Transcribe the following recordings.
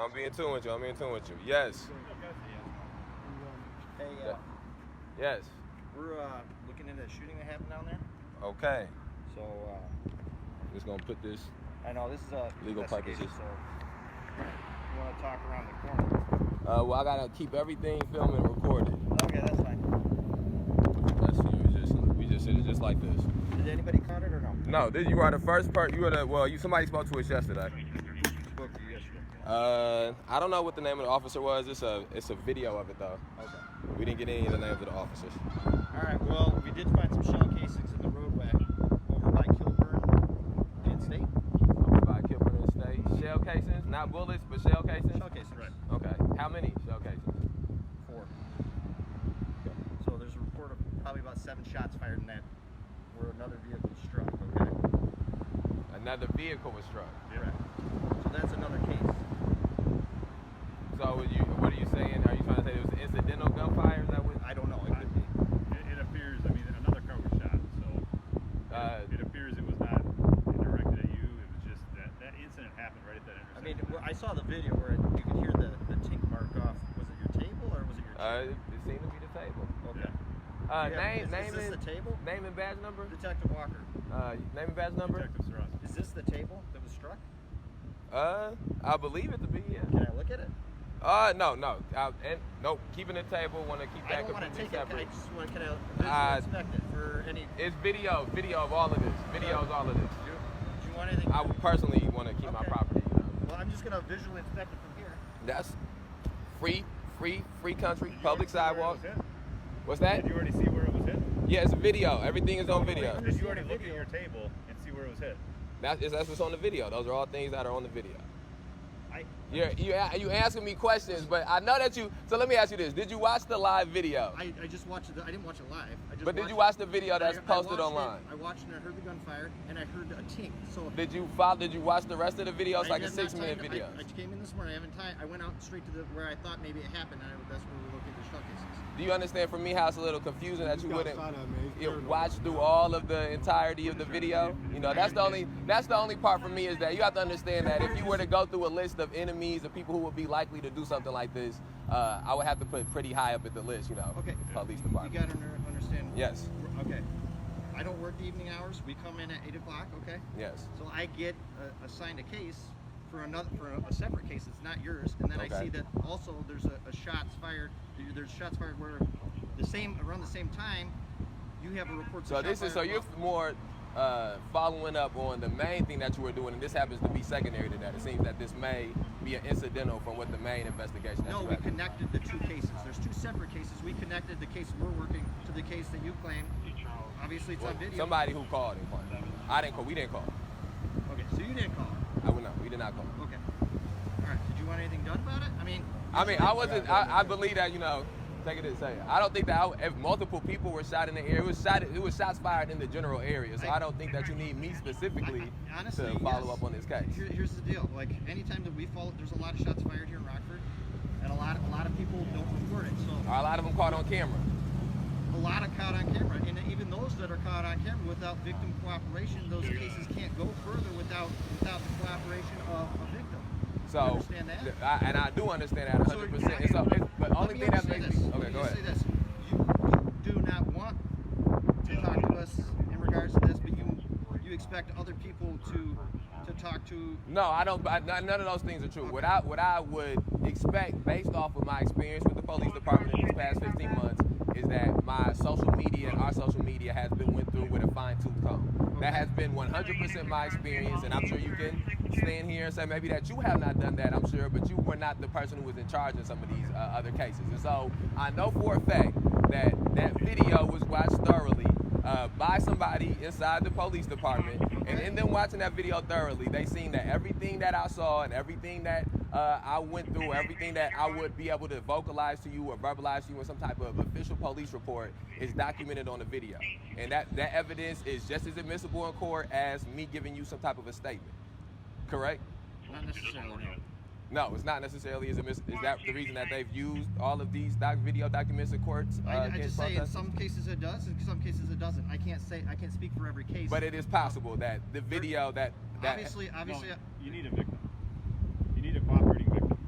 I'm being tune with you. I'm being tune with you. Yes. Hey, yes. we're looking into a shooting that happened down there. Okay. So, Just gonna put this. I know this is a Legal investigation, purposes. So you want to talk around the corner? Well, I gotta keep everything filmed and recorded. Okay, that's fine. That's we just said it just like this. Did anybody caught it or no? No, you are the first part. You were the somebody spoke to us yesterday. Spoke to you yesterday. I don't know what the name of the officer was. It's a video of it though. Okay. We didn't get any of the names of the officers. All right. Well, we did find some shell casings in the roadway over by Kilburn and State. By Kilburn and State. Shell casings, not bullets, but shell casings. Shell casings. Right. Okay. How many shell casings? 4. So there's a report of probably about 7 shots fired in that where another vehicle was struck. Okay. Another vehicle was struck. Correct. So that's another case. So what are you saying? Are you trying to say it was incidental gunfire? Is that what? I don't know. It could be. It appears, I mean, another car was shot, so it appears it was not directed at you. It was just that incident happened right at that I mean, intersection. I saw the video where you could hear the tink mark off. Was it your table or was it your chair? It seemed to be the table. Okay. Name is this the table? Name and badge number. Detective Walker. Name and badge number. Detective Sarasa. Is this the table that was struck? I believe it to be. Yeah. Can I look at it? No. Nope. Keeping the table. Want to keep I that don't want to completely take it. separate. I just want. Can I visually inspect it for any? It's video of all of this. Video of all of this. Do you want anything? I would personally want to keep my Okay. property. You know. Well, I'm just gonna visually inspect it from here. That's free country, public Did you already see where it sidewalks. was hit? What's that? Did you already see where it was hit? Yeah, it's video. Everything is on video. Did you already look at your table and see where it was hit? That's what's on the video. Those are all things that are on the video. I You asking me questions, but I know that you. So let me ask you this: did you watch the live video? I just watched it. I didn't watch it live. But did you watch the video that's posted I online? I watched it. I heard the gunfire and I heard a tink. So Did you watch the rest of the video? It's like a have not 6-minute time- video. I came in this morning. I haven't time. I went out straight to where I thought maybe it happened. And that's where we looked at the shell cases. Do you understand? For me, how it's a little confusing that you wouldn't watch through all of the entirety of the video. You know, that's the only part for me is that you have to understand that if you were to go through a list of enemies of people who would be likely to do something like this, I would have to put pretty high up at the list. You know, Okay. police You department. got to understand. Yes. Okay. I don't work the evening hours. We come in at 8 o'clock. Okay. Yes. So I get assigned a case for a separate case. It's not yours, and then I Okay. see that also there's a shots fired. There's shots fired where around the same time you have a report. So you're more following up on the main thing that you were doing, and this happens to be secondary to that. It seems that this may be an incidental from what the main investigation. No, we connected the 2 cases. There's 2 separate cases. We connected the case we're working to the case that you claim. Obviously, it's on video. Somebody who called and claimed. I didn't call. We didn't call. Okay, so you didn't call. I would not. We did not call. Okay. All right. Did you want anything done about it? I wasn't. I believe that take it and say it. I don't think that if multiple people were shot in the air. It was shots fired in the general area. So I don't think that you need me specifically honestly, to follow yes. up on this case. Here's the deal. Like anytime that we follow, there's a lot of shots fired here in Rockford, and a lot of people don't report it. So A lot of them caught on camera. a lot are caught on camera, and even those that are caught on camera without victim cooperation, those cases can't go further without the cooperation of a victim. So, you understand that? and I do understand that 100%. But only thing that makes me okay. Go ahead. Say this. You do not want to talk to us in regards to this, but you expect other people to talk to. No, I don't. None of those things are true. What I would expect, based off of my experience with the police department in these past 15 months, is that my social media and our social media has been went through with a fine-tooth comb. That has been 100% my experience, and I'm sure you can stand here and say maybe that you have not done that, I'm sure, but you were not the person who was in charge in some of these other cases. And so I know for a fact that that video was watched thoroughly by somebody inside the police department, and in them watching that video thoroughly, they seen that everything that I saw and everything that I went through, everything that I would be able to vocalize to you or verbalize to you in some type of official police report is documented on the video. And that evidence is just as admissible in court as me giving you some type of a statement. Correct? Not necessarily. No, it's not necessarily as admissible. Is that the reason that they've used all of these video documents in courts? I just say in some cases it does, in some cases it doesn't. I can't speak for every case. But it is possible that the video that obviously, No, you need a victim. You need a cooperating victim.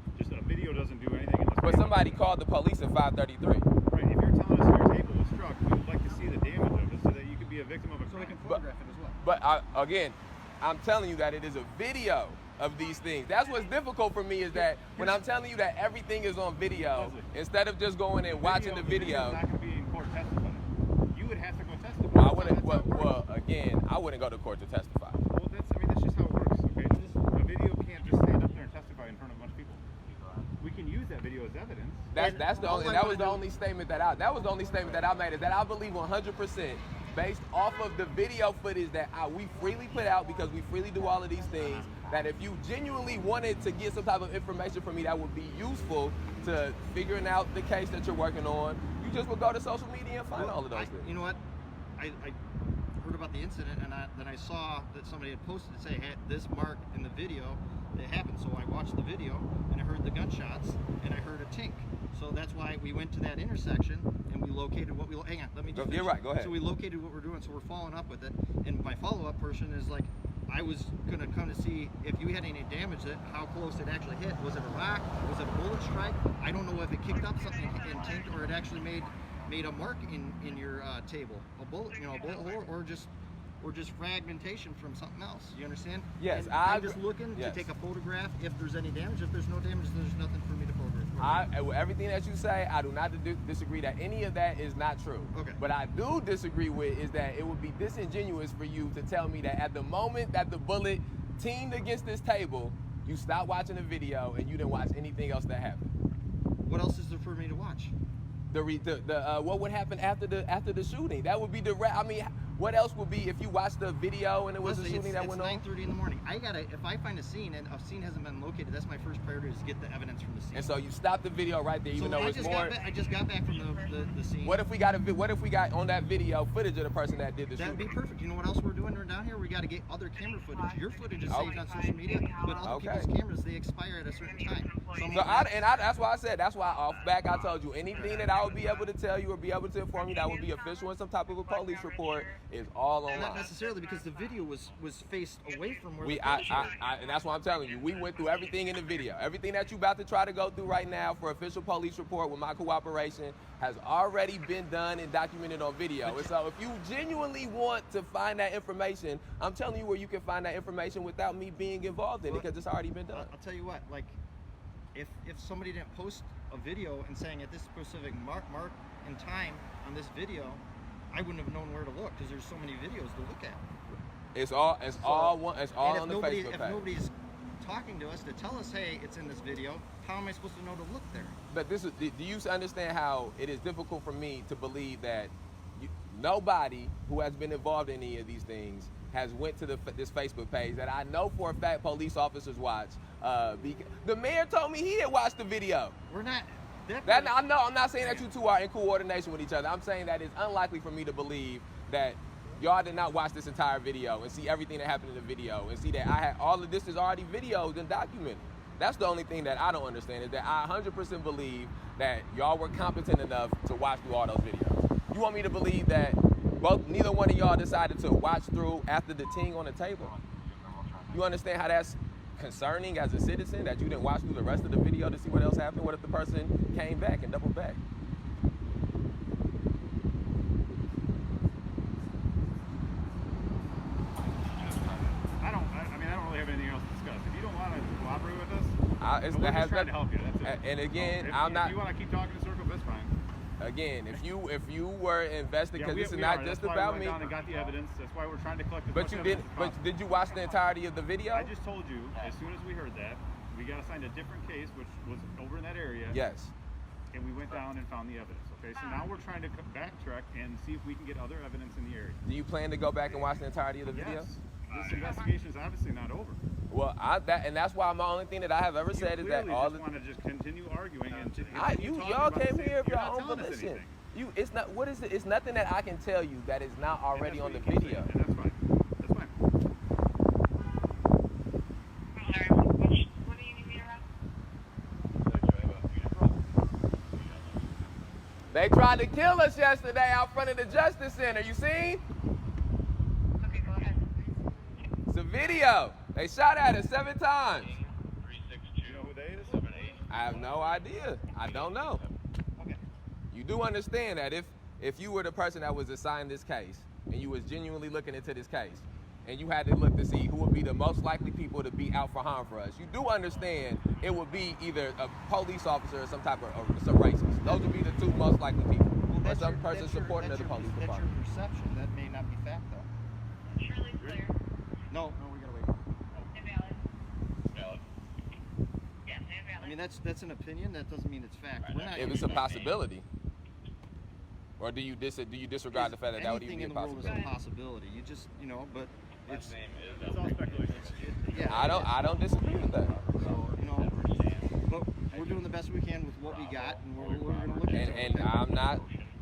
video doesn't do anything. But somebody called the police at 5:33. Right. If you're telling us your table was struck, we would like to see the damage of it so that you could be a victim of a crime. So we can photograph it as well. But again, I'm telling you that it is a video of these things. That's what's difficult for me is that when I'm telling you that everything is on video, Leslie, instead of just going and watching the video. Not going to be in court testifying. You would have to go testify. I wouldn't. Well, again, I wouldn't go to court to testify. Well, that's just how it works. Okay, a video can't just stand up there and testify in front of a bunch of people. We can use that video as evidence. That was the only statement that I made is that I believe 100% based off of the video footage that we freely put out because we freely do all of these things. That if you genuinely wanted to get some type of information from me that would be useful to figuring out the case that you're working on, you just would go to social media and find all of those things. You know what? I heard about the incident and then I saw that somebody had posted to say, hey, this mark in the video that happened. So I watched the video and I heard the gunshots and I heard a tink. So that's why we went to that intersection and we located what we. Hang on, let me just finish. You're right. Go ahead. So we located what we're doing. So we're following up with it. And my follow-up person is like, I was gonna come to see if you had any damage, that how close it actually hit. Was it a rock? Was it a bullet strike? I don't know if it kicked up something and tinked, or it actually made a mark in your table, a bullet, a bullet hole, or just fragmentation from something else. You understand? Yes, and I'm just looking to take a photograph. If there's any damage, if there's no damage, there's nothing for me to photograph. With everything that you say, I do not disagree that any of that is not true. Okay. What I do disagree with is that it would be disingenuous for you to tell me that at the moment that the bullet teamed against this table, you stopped watching the video and you didn't watch anything else that happened. What else is there for me to watch? What would happen after the shooting? That would be direct. I mean, what else would be if you watched the video and it was a shooting that went on? It's 9:30 in the morning. If I find a scene and a scene hasn't been located, that's my first priority is to get the evidence from the scene. And so you stopped the video right there, even though it's more. I just got back from the scene. What if we got on that video footage of the person that did the shooting? That'd be perfect. You know what else we're doing down here? We got to get other camera footage. Your footage is saved on social media, but other people's cameras, they expire at a certain time. That's why I said, that's why off back I told you anything that I would be able to tell you or be able to inform you that would be official in some type of a police report is all online. Not necessarily, because the video was faced away from where and that's why I'm telling you, we went through everything in the video. Everything that you about to try to go through right now for official police report with my cooperation has already been done and documented on video. And so if you genuinely want to find that information, I'm telling you where you can find that information without me being involved in it, because it's already been done. I'll tell you what, like, if somebody didn't post a video and saying at this specific mark in time on this video, I wouldn't have known where to look, because there's so many videos to look at. It's all on the Facebook page. If nobody's talking to us to tell us, hey, it's in this video, how am I supposed to know to look there? But do you understand how it is difficult for me to believe that nobody who has been involved in any of these things has went to this Facebook page that I know for a fact police officers watch? The mayor told me he had watched the video. We're not. I know. I'm not saying that you two are in coordination with each other. I'm saying that it's unlikely for me to believe that y'all did not watch this entire video and see everything that happened in the video and see that all of this is already videoed and documented. That's the only thing that I don't understand, is that I 100% believe that y'all were competent enough to watch through all those videos. You want me to believe that neither one of y'all decided to watch through after the ting on the table? You understand how that's concerning as a citizen, that you didn't watch through the rest of the video to see what else happened? What if the person came back and doubled back? I don't really have anything else to discuss. If you don't want to cooperate with us, we're just trying to help you. That's it. And again, if you want to keep talking in circles, that's fine. Again, if you were invested, because this is we not are. just That's about why we me. went down and got the evidence. That's why we're trying to collect as But much you evidence did. as But possible. did you watch the entirety of the video? I just told you, as soon as we heard that, we got assigned a different case, which was over in that area. Yes. And we went down and found the evidence. Okay, so now we're trying to backtrack and see if we can get other evidence in the area. Do you plan to go back and watch the entirety of the video? Yes. This investigation is obviously not over. Well, that's why my only thing that I have ever said is that all you want to just continue arguing and y'all came here of your own volition. It's not. What is it? It's nothing that I can tell you that is not already on the video. And that's fine. That's fine. What do you need me around? They tried to kill us yesterday out front of the Justice Center. You seen? Okay, go ahead. It's a video. They shot at us 7 times. 362. You know who they is? I have no idea. I don't know. Okay. You do understand that if you were the person that was assigned this case and you was genuinely looking into this case and you had to look to see who would be the most likely people to be out for harm for us, you do understand it would be either a police officer or some type of some racist. Those would be the two most likely people. Or some person supporting of the police That's department. your perception. That may not be fact, though. Shirley's clear. No, we gotta wait. Invalid. Valid. Yes, invalid. I mean, that's an opinion. That doesn't mean it's fact. We're not. If it's a possibility. Or do you disregard the fact that that would even be a anything in the world is possibility? a possibility. You just, but it's all speculation. yeah. I don't disagree with that. So, but we're doing the best we can with what we got, and we're gonna look at it. And I'm not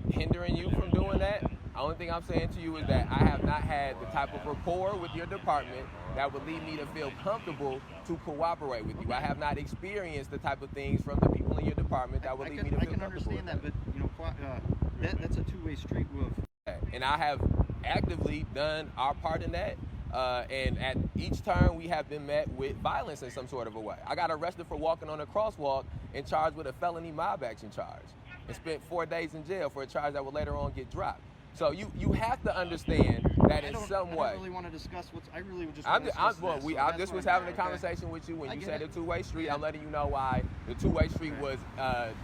hindering you from doing that. The only thing I'm saying to you is that I have not had the type of rapport with your department that would lead me to feel comfortable to cooperate with you. I have not experienced the type of things from the people in your department that would lead me to I feel can comfortable with understand that, but that's a two-way street with. And I have actively done our part in that. And at each turn, we have been met with violence in some sort of a way. I got arrested for walking on a crosswalk and charged with a felony mob action charge and spent 4 days in jail for a charge that would later on get dropped. So you have to understand that in some way. I don't really want to discuss I really would just I want to discuss this, so just that's was where I'm having a at, okay? conversation with you when I you get said a it. two-way street. Yeah. I'm letting you know why the two-way street was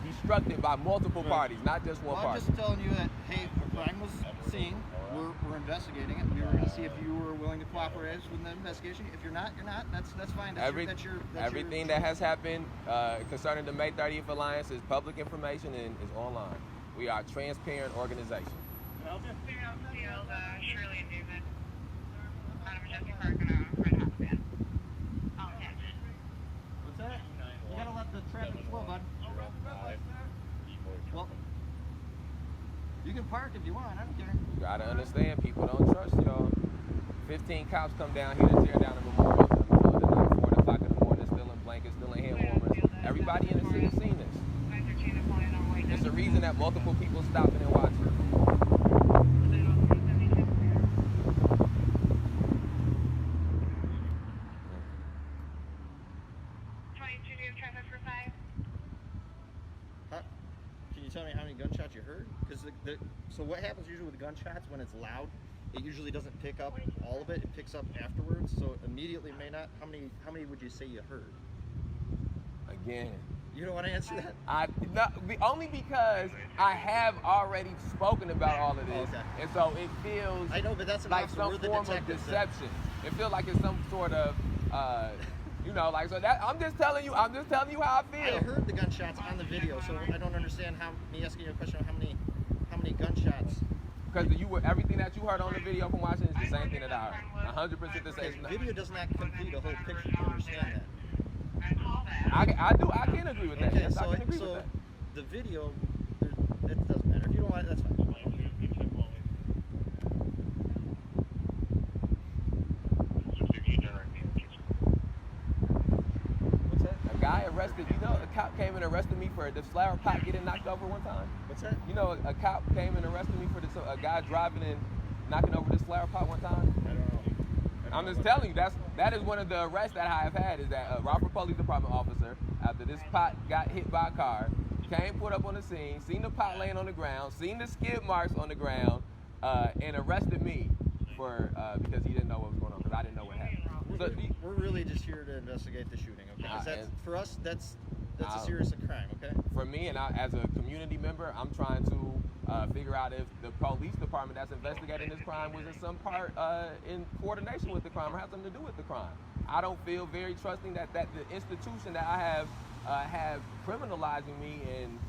destructed by multiple parties, not just one Well, party. I'm just telling you that, hey, a crime was seen. We're investigating it. We were going to see if you were willing to cooperate with the investigation. If you're not, you're not. That's fine. Everything that has happened concerning the May 30th Alliance is public information and is online. We are a transparent organization. Field, Shirley and David. Out of Majestic Park and Fred Hoppan. All attached. What's that? You gotta let the traffic flow, bud. Well, you can park if you want. I don't care. You gotta understand, people don't trust y'all. 15 cops come down here to tear down the memorial in the middle of the night, 4 o'clock in the morning, stealing blankets, stealing hand warmers. Everybody in the city has seen this. 513 is calling on white. It's the reason that multiple people stopping and watching. Can you tell me how many gunshots you heard? Because so what happens usually with gunshots when it's loud, it usually doesn't pick up all of it. It picks up afterwards. So immediately may not. How many would you say you heard? Again. You don't want to answer that? Only because I have already spoken about all of this, Okay. and so it feels I know, but that's an like officer. some We're the form of detectives. deception. It feels like it's some sort of, so that I'm just telling you how I feel. I heard the gunshots on the video, so I don't understand me asking you a question on how many gunshots. Because everything that you heard on the video from watching is the same thing that I heard. 100% the same. Because video does not complete a whole picture. Do you understand that? I can agree with that. Okay, Yes, I so can agree with that. the video, it doesn't matter. If you don't want it, that's fine. What's that? A guy arrested, a cop came and arrested me for the flower pot getting knocked over one time. What's that? A cop came and arrested me for a guy driving and knocking over this flower pot one time. I don't know. I'm just telling you, that is one of the arrests that I have had, is that a Rockford Police Department officer, after this pot got hit by a car, came, put up on the scene, seen the pot laying on the ground, seen the skid marks on the ground, and arrested me for because he didn't know what was going on, because I didn't know what happened. So, We're really just here to investigate the shooting, okay? 'Cause for us, that's a serious crime, okay? for me, and as a community member, I'm trying to figure out if the police department that's investigating this crime was in some part in coordination with the crime or has something to do with the crime. I don't feel very trusting that the institution that I have criminalizing me and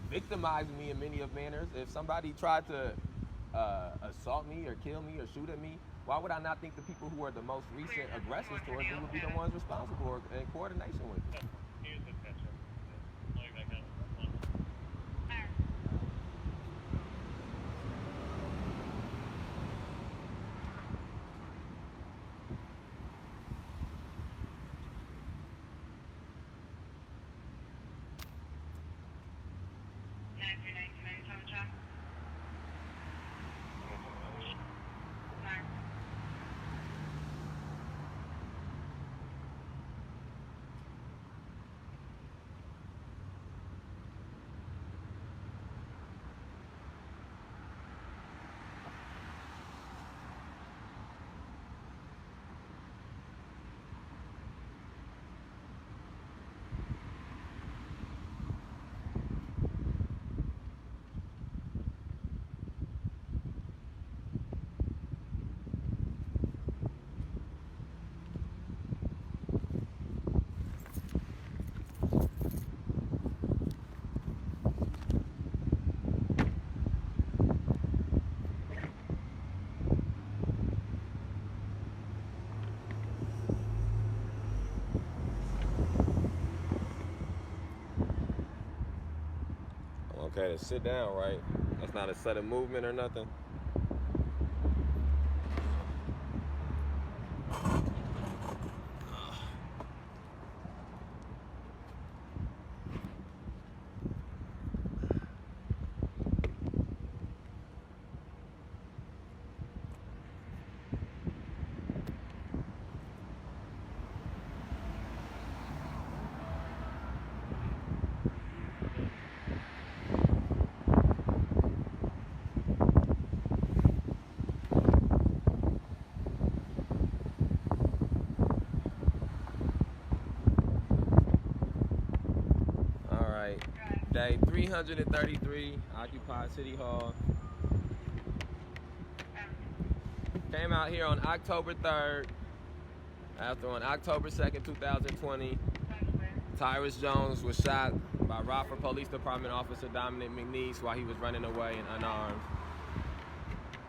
victimizing me in many of manners. If somebody tried to assault me or kill me or shoot at me, why would I not think the people who are the most recent aggressors towards me would be the ones responsible or in coordination with me? to sit down, right? That's not a sudden movement or nothing. Day 333, occupied City Hall. Came out here on October 3rd, after on October 2nd, 2020, Tyrus Jones was shot by Rockford Police Department Officer Dominic McNeese while he was running away and unarmed.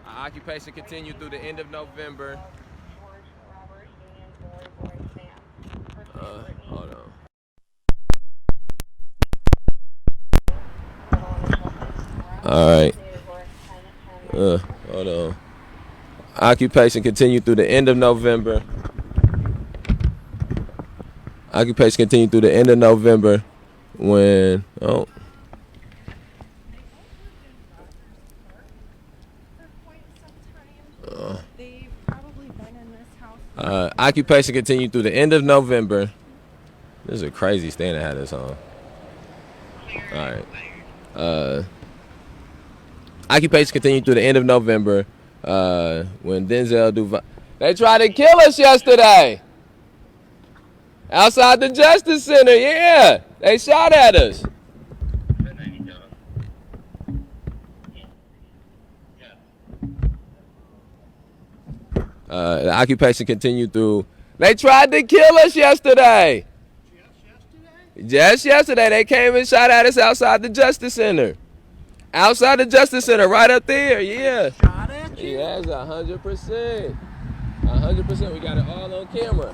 Our occupation continued through the end of November. Hold on. Alright. Hold on. Occupation continued through the end of November. Occupation continued through the end of November when They've probably been in this house. Occupation continued through the end of November. This is a crazy stand I had this on. Alright. Occupation continued through the end of November when Denzel Duval. They tried to kill us yesterday. Outside the Justice Center, yeah. They shot at us. The occupation continued through. They tried to kill us yesterday. Just yesterday, they came and shot at us outside the Justice Center. Outside the Justice Center, right up there, yeah. Shot at you? Yes, 100%. 100%. We got it all on camera.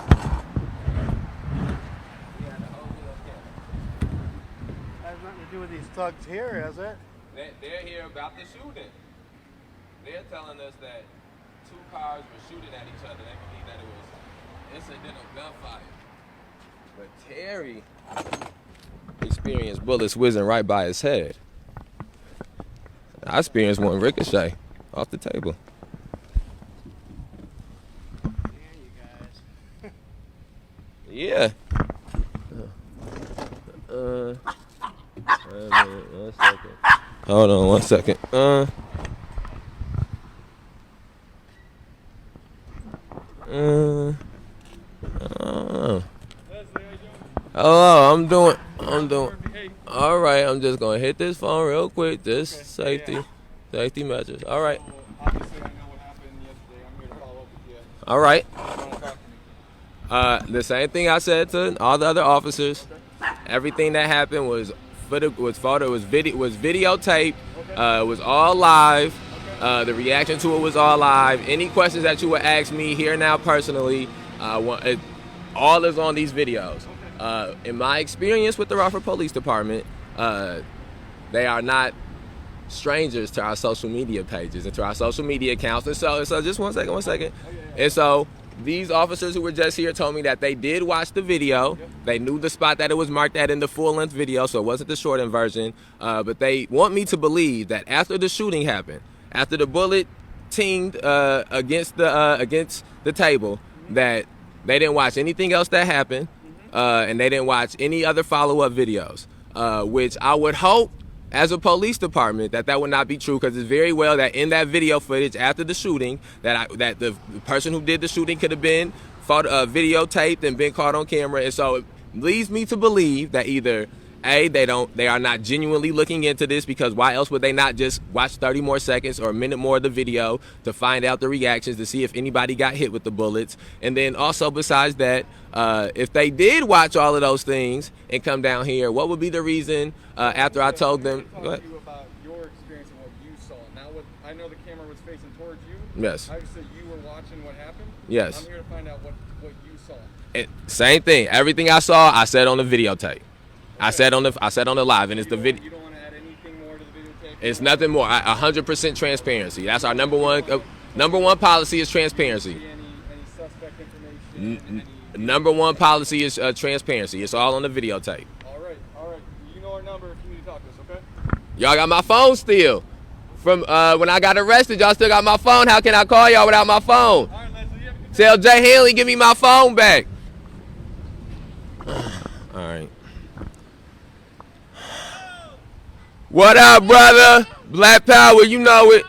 Has nothing to do with these thugs here, has it? They're here about the shooting. They're telling us that two cars were shooting at each other. They believe that it was incidental gunfire. But Terry experienced bullets whizzing right by his head. I experienced one ricochet off the table. Yeah. One second. Hold on 1 second. Oh, I'm doing. All right, I'm just gonna hit this phone real quick. Just safety measures. All right. Obviously, I know what happened yesterday. I'm here to follow up with you. All right. You want to talk to me? The same thing I said to all the other officers. Everything that happened was videotaped. It was all live. The reaction to it was all live. Any questions that you would ask me here now personally, all is on these videos. In my experience with the Rockford Police Department, they are not strangers to our social media pages and to our social media accounts. And so just one second. And so these officers who were just here told me that they did watch the video. They knew the spot that it was marked at in the full-length video, so it wasn't the shortened version. But they want me to believe that after the shooting happened, after the bullet tinged against the table, that they didn't watch anything else that happened, and they didn't watch any other follow-up videos, which I would hope as a police department that would not be true, because it's very well that in that video footage after the shooting that the person who did the shooting could have been videotaped and been caught on camera. And so it leads me to believe that either they are not genuinely looking into this, because why else would they not just watch 30 more seconds or a minute more of the video to find out the reactions to see if anybody got hit with the bullets? And then also besides that, if they did watch all of those things and come down here, what would be the reason after I told them? Go ahead. About your experience and what you saw. Now, I know the camera was facing towards you. Yes. Obviously, you were watching what happened. Yes. I'm here to find out what you saw. Same thing. Everything I said on the videotape. I said on the live, and it's the video. You don't want to add anything more to the It's nothing more. 100% transparency. That's our number one policy is transparency. Any suspect information? Number one policy is transparency. It's all on the videotape. All right. You know our number if you need to talk to us, okay? Y'all got my phone still. From when I got arrested, y'all still got my phone. How can I call y'all without my phone? All right, Leslie, you have a good Tell Jay Haley, give me my phone back. All right. What up, brother? Black Power, you know it.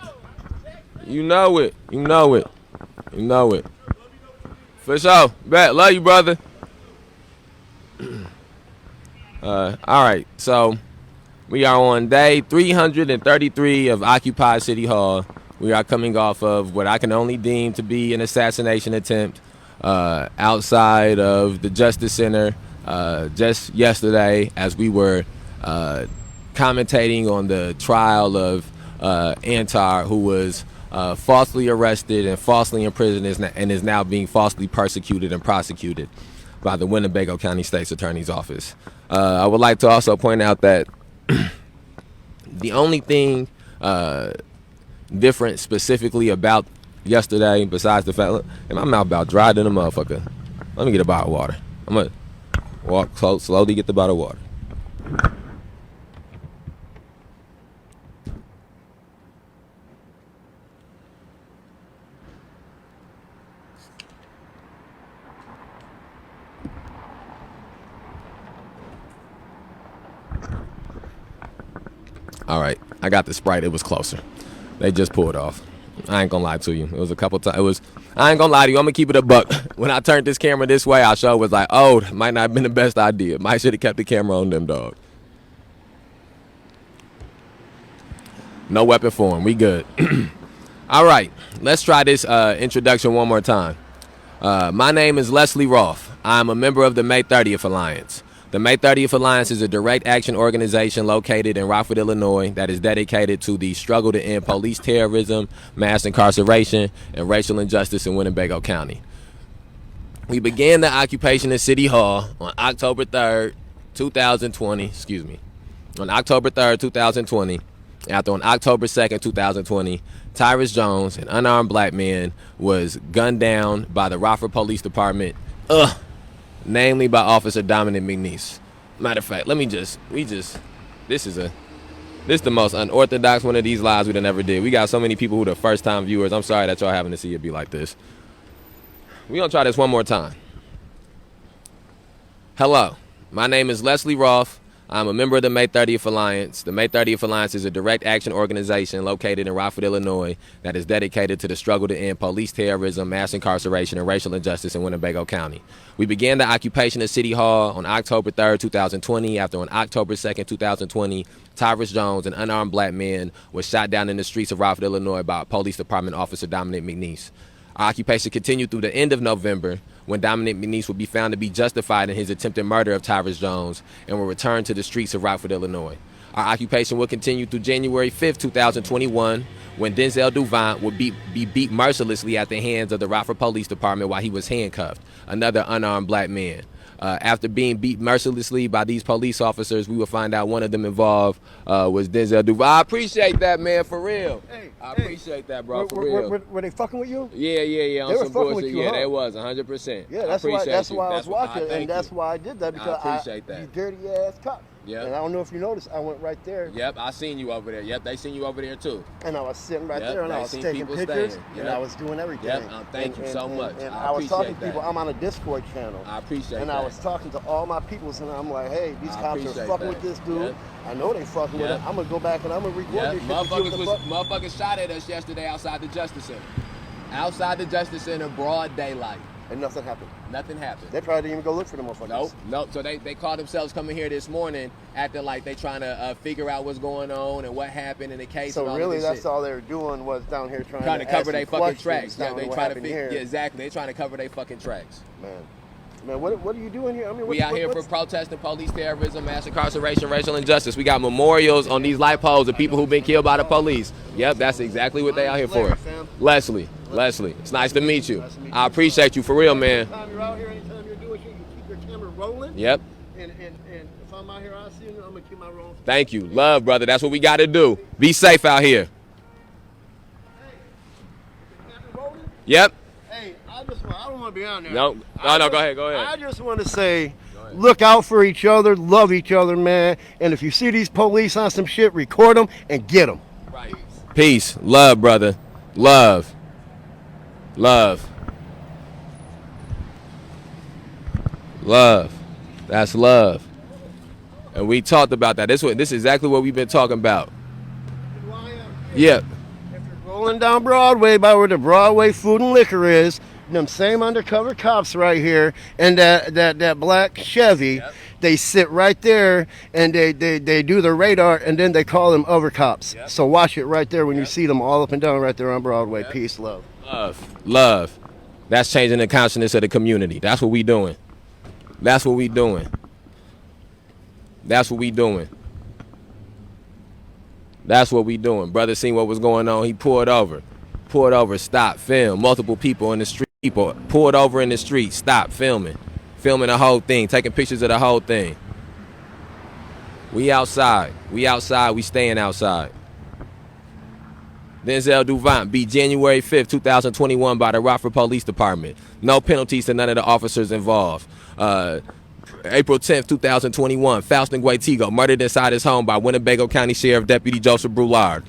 You know it. You know it. You know it. For sure. Bet. Love you, brother. All right. So we are on day 333 of Occupy City Hall. We are coming off of what I can only deem to be an assassination attempt outside of the Justice Center just yesterday as we were commentating on the trial of Antar, who was falsely arrested and falsely imprisoned and is now being falsely persecuted and prosecuted by the Winnebago County State's Attorney's Office. I would like to also point out that the only thing different specifically about yesterday, besides the fact, and my mouth about dry than a motherfucker. Let me get a bottle of water. I'm gonna walk close, slowly get the bottle of water. All right, I got the Sprite. It was closer. They just pulled off. I ain't gonna lie to you. It was a couple times. I ain't gonna lie to you. I'm gonna keep it a buck. When I turned this camera this way, I sure was like, oh, might not have been the best idea. Might should have kept the camera on them, dog. No weapon form. We good. All right, let's try this introduction one more time. My name is Leslie Roth. I'm a member of the May 30th Alliance. The May 30th Alliance is a direct action organization located in Rockford, Illinois, that is dedicated to the struggle to end police terrorism, mass incarceration, and racial injustice in Winnebago County. We began the occupation of City Hall on October 3rd, 2020. On October 3rd, 2020. After on October 2nd, 2020, Tyrus Jones, an unarmed black man, was gunned down by the Rockford Police Department. Namely by Officer Dominic McNeese. Matter of fact, this is the most unorthodox one of these lives we done ever did. We got so many people who are first time viewers. I'm sorry that y'all having to see it be like this. We gonna try this one more time. Hello, my name is Leslie Roth. I'm a member of the May 30th Alliance. The May 30th Alliance is a direct action organization located in Rockford, Illinois, that is dedicated to the struggle to end police terrorism, mass incarceration, and racial injustice in Winnebago County. We began the occupation of City Hall on October 3rd, 2020, after on October 2nd, 2020, Tyrus Jones, an unarmed black man, was shot down in the streets of Rockford, Illinois by Police Department Officer Dominic McNeese. Our occupation continued through the end of November, when Dominic McNeese would be found to be justified in his attempted murder of Tyrus Jones and will return to the streets of Rockford, Illinois. Our occupation will continue through January 5th, 2021, when Denzel Duvant would be beat mercilessly at the hands of the Rockford Police Department while he was handcuffed, another unarmed black man. After being beat mercilessly by these police officers, we will find out one of them involved was Denzel Duvant. I appreciate that, man, for real. I appreciate that, bro, for real. Were they fucking with you? Yeah. On They were some fucking bullshit. with you, Yeah, huh? they was 100%. Yeah, that's why I was watching, and that's you. why I did that, because I appreciate that. you dirty ass cop. Yep. And I don't know if you noticed, I went right there. Yep, I seen you over there. Yep, they seen you over there too. And I was sitting right Yep, there, and they I was seen taking people pictures, staying. and Yep. I was doing everything. Yep, thank you so much. And I I was talking to appreciate people. that. I'm on a Discord channel. I appreciate and that. I was talking to all my peoples, and I'm like, hey, these I cops are appreciate fucking that. with this dude. Yep. I know they fucking with Yep. it. I'm gonna go back and I'm gonna record Yeah, this shit. to see what the fuck- motherfuckers shot at us yesterday outside the Justice Center. Outside the Justice Center, broad daylight. And nothing happened. Nothing happened. They probably didn't even go look for the motherfuckers. Nope. So they called themselves coming here this morning, acting like they trying to figure out what's going on and what happened in the case. So and all really, of this that's shit. all they were doing was down here trying Trying to cover their fucking tracks. Yeah, they trying to figure. Yeah, exactly. They trying to cover their fucking tracks. Man, what are you doing here? I mean, We out here for protesting police terrorism, mass incarceration, racial injustice. We got memorials on these light poles of people who've been killed by the police. Yep, that's exactly what they out here for. Leslie, it's nice to meet you. I appreciate you for real, man. Anytime you're out here, anytime you're doing shit, you keep your camera rolling. Yep. And if while I'm out here, I see you. I'm gonna keep my room. Thank you. Love, brother. That's what we got to do. Be safe out here. Yep. Hey, I don't want to be on there. No, go ahead. I just want to say, look out for each other, love each other, man. And if you see these police on some shit, record them and get them. Right. Peace. Love, brother. Love. Love. Love. That's love. And we talked about that. This is exactly what we've been talking about. Yep. Rolling down Broadway by where the Broadway Food and Liquor is, them same undercover cops right here, and that black Chevy, they sit right there and they do the radar, and then they call them other cops. Yep. So watch it right there when you see them all up and down right there on Broadway. Yep. Peace, love. Love. That's changing the consciousness of the community. That's what we doing. That's what we doing. That's what we doing. That's what we doing. Brother seen what was going on. He pulled over. Pulled over, stop, film. Multiple people in the street. People pulled over in the street, stop, filming. Filming the whole thing, taking pictures of the whole thing. We outside. We outside. We staying outside. Denzel Duvant beat January 5th, 2021 by the Rockford Police Department. No penalties to none of the officers involved. April 10th, 2021, Faustin Guaitigo murdered inside his home by Winnebago County Sheriff Deputy Joseph Brulard.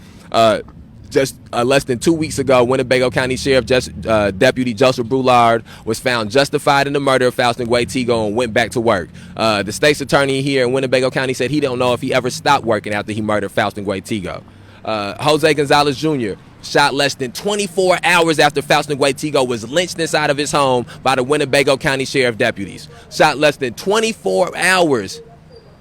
Just less than 2 weeks ago, Winnebago County Sheriff Deputy Joseph Brulard was found justified in the murder of Faustin Guaitigo and went back to work. The state's attorney here in Winnebago County said he don't know if he ever stopped working after he murdered Faustin Guaitigo. Jose Gonzalez Jr. shot less than 24 hours after Faustin Guaitigo was lynched inside of his home by the Winnebago County Sheriff deputies. Shot less than 24 hours.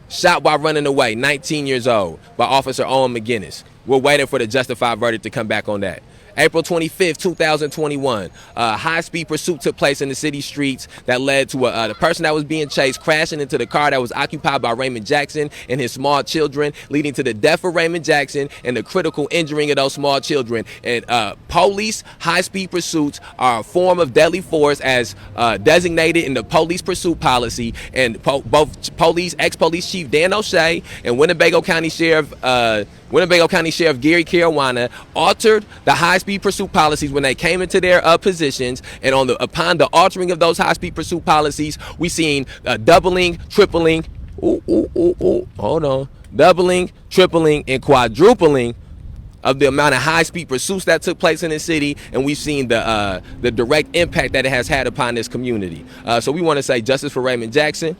Shot while running away, 19 years old, by Officer Owen McGinnis. We're waiting for the justified verdict to come back on that. April 25th, 2021, a high-speed pursuit took place in the city streets that led to the person that was being chased crashing into the car that was occupied by Raymond Jackson and his small children, leading to the death of Raymond Jackson and the critical injuring of those small children. And police high-speed pursuits are a form of deadly force as designated in the police pursuit policy. And both ex-police chief Dan O'Shea and Winnebago County Sheriff Gary Caruana altered the high-speed pursuit policies when they came into their positions, and upon the altering of those high-speed pursuit policies, we seen doubling, tripling, doubling, tripling, and quadrupling of the amount of high-speed pursuits that took place in the city, and we've seen the direct impact that it has had upon this community. So we want to say justice for Raymond Jackson.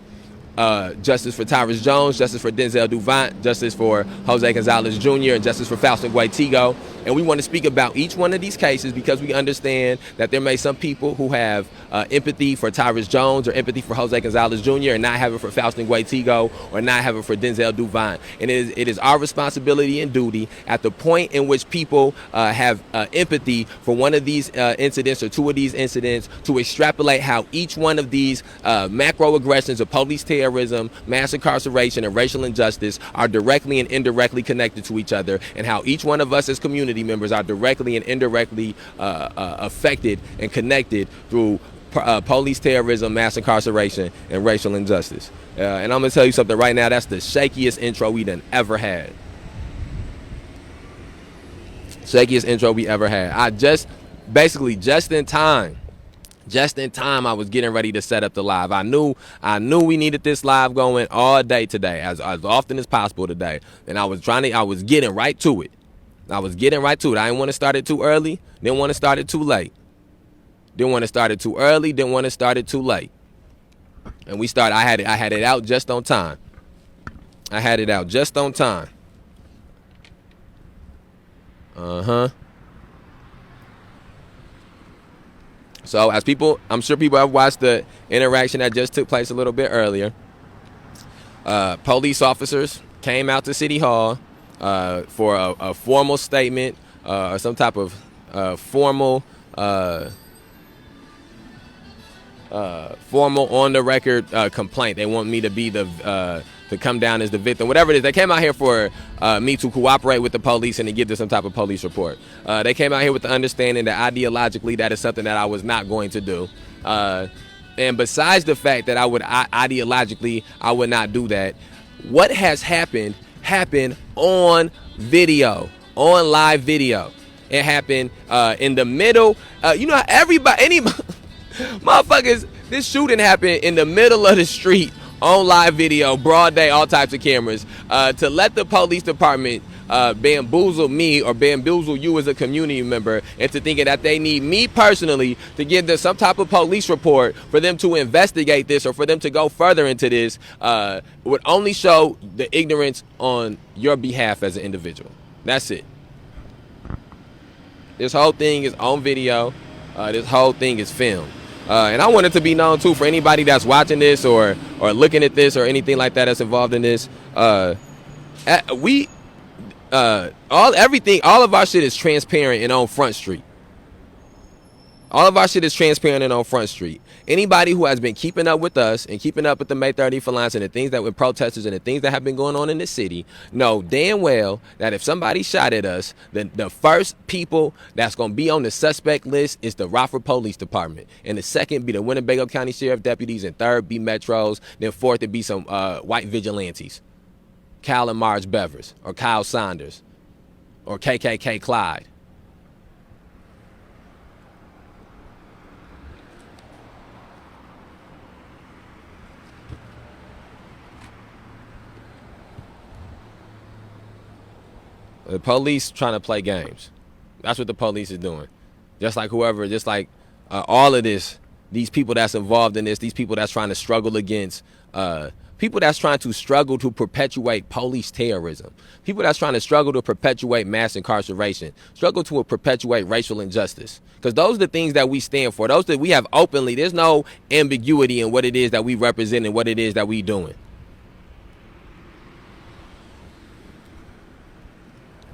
Justice for Tyrus Jones, justice for Denzel Duvant, justice for Jose Gonzalez Jr., and justice for Faustin Guaitigo. And we want to speak about each one of these cases because we understand that there may be some people who have empathy for Tyrus Jones or empathy for Jose Gonzalez Jr. and not have it for Faustin Guaitigo or not have it for Denzel Duvant. And it is our responsibility and duty at the point in which people have empathy for one of these incidents or two of these incidents to extrapolate how each one of these macro aggressions of police terrorism, mass incarceration, and racial injustice are directly and indirectly connected to each other, and how each one of us as community members are directly and indirectly affected and connected through police terrorism, mass incarceration, and racial injustice. And I'm going to tell you something right now, that's the shakiest intro we done ever had. Shakiest intro we ever had. I just in time, I was getting ready to set up the live. I knew we needed this live going all day today, as often as possible today. And I was getting right to it. I didn't want to start it too early, didn't want to start it too late. Didn't want to start it too early, didn't want to start it too late. And I had it out just on time. So I'm sure people have watched the interaction that just took place a little bit earlier. Police officers came out to City Hall for a formal statement or some type of formal on the record complaint. They want me to be to come down as the victim, whatever it is. They came out here for me to cooperate with the police and to give them some type of police report. They came out here with the understanding that ideologically that is something that I was not going to do. And besides the fact that ideologically I would not do that, what has happened on video, on live video. It happened in the middle. You know, any motherfuckers, this shooting happened in the middle of the street on live video, broad day, all types of cameras, to let the police department bamboozle me or bamboozle you as a community member into thinking that they need me personally to give them some type of police report for them to investigate this or for them to go further into this would only show the ignorance on your behalf as an individual. That's it. This whole thing is on video. This whole thing is filmed. And I want it to be known too for anybody that's watching this or looking at this or anything like that that's involved in this. All of our shit is transparent and on Front Street. All of our shit is transparent and on Front Street. Anybody who has been keeping up with us and keeping up with the May 30th Alliance and the things that with protesters and the things that have been going on in the city know damn well that if somebody shot at us, then the first people that's going to be on the suspect list is the Rockford Police Department. And the second be the Winnebago County Sheriff Deputies, and third be Metros. Then fourth would be some white vigilantes. Kyle and Marge Bevers, or Kyle Saunders, or KKK Clyde. The police trying to play games. That's what the police is doing. Just like all of this, these people that's involved in this, these people that's trying to struggle against, people that's trying to struggle to perpetuate police terrorism, people that's trying to struggle to perpetuate mass incarceration, struggle to perpetuate racial injustice. Because those are the things that we stand for. Those that we have openly. There's no ambiguity in what it is that we represent and what it is that we doing.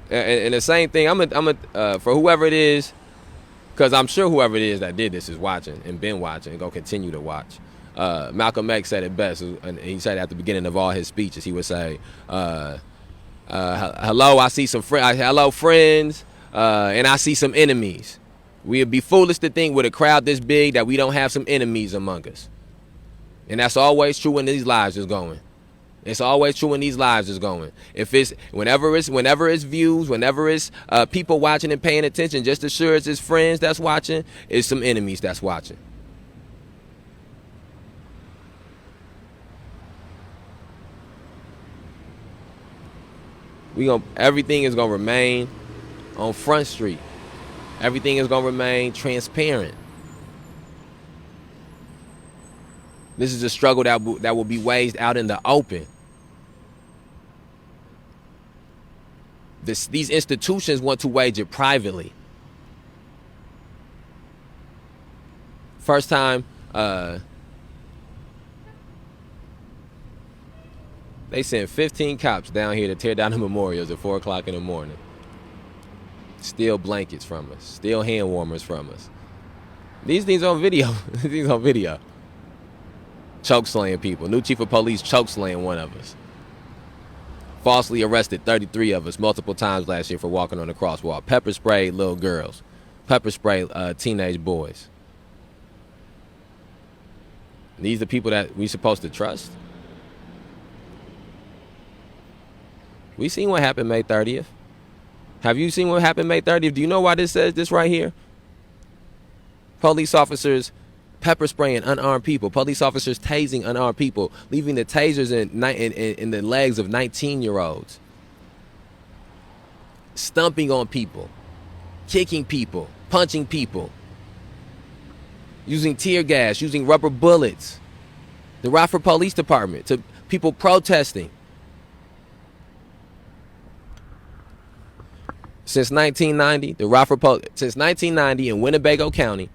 And the same thing, for whoever it is, because I'm sure whoever it is that did this is watching and been watching and going to continue to watch. Malcolm X said it best, and he said at the beginning of all his speeches, he would say, hello, I see some hello, friends, and I see some enemies. We would be foolish to think with a crowd this big that we don't have some enemies among us. And that's always true when these lives is going. It's always true when these lives is going. If it's whenever it's views, whenever it's people watching and paying attention, just as sure as it's friends that's watching, it's some enemies that's watching. Everything is gonna remain on Front Street. Everything is gonna remain transparent. This is a struggle that will be waged out in the open. These institutions want to wage it privately. First time, they sent 15 cops down here to tear down the memorials at 4 o'clock in the morning. Steal blankets from us. Steal hand warmers from us. These things on video. These on video. Choke slaying people. New chief of police choke slaying one of us. Falsely arrested 33 of us multiple times last year for walking on the crosswalk. Pepper sprayed little girls. Pepper sprayed teenage boys. These are the people that we supposed to trust. We seen what happened May 30th. Have you seen what happened May 30th? Do you know why this says this right here? Police officers pepper spraying unarmed people. Police officers tasing unarmed people, leaving the tasers in the legs of 19-year-olds. Stumping on people, kicking people, punching people, using tear gas, using rubber bullets. The Rockford Police Department to people protesting. Since 1990, in Winnebago County,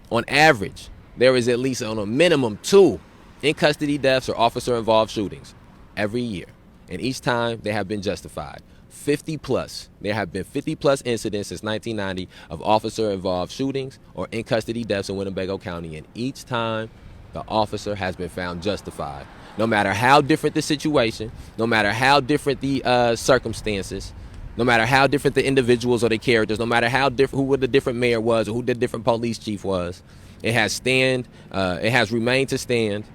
on average, there is at least on a minimum 2 in-custody deaths or officer-involved shootings every year. And each time, they have been justified. 50 plus. There have been 50 plus incidents since 1990 of officer-involved shootings or in-custody deaths in Winnebago County. And each time, the officer has been found justified. No matter how different the situation, no matter how different the circumstances, no matter how different the individuals or the characters, no matter how different who the different mayor was or who the different police chief was, it has remained to stand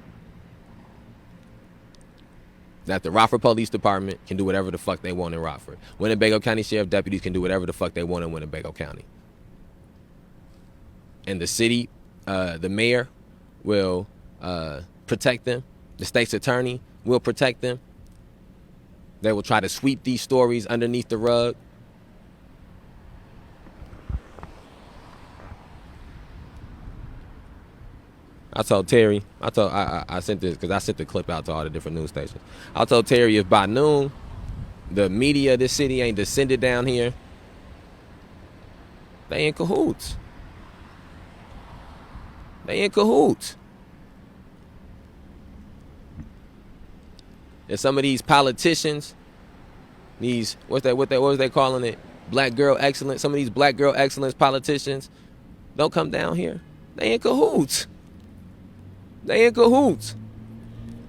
that the Rockford Police Department can do whatever the fuck they want in Rockford. Winnebago County Sheriff deputies can do whatever the fuck they want in Winnebago County. And the city, the mayor will protect them. The state's attorney will protect them. They will try to sweep these stories underneath the rug. I told Terry, I sent this because I sent the clip out to all the different news stations. I told Terry if by noon the media of this city ain't descended down here, they in cahoots. They in cahoots. And some of these politicians, these what was they calling it? Black girl excellence. Some of these black girl excellence politicians don't come down here. They in cahoots. They in cahoots.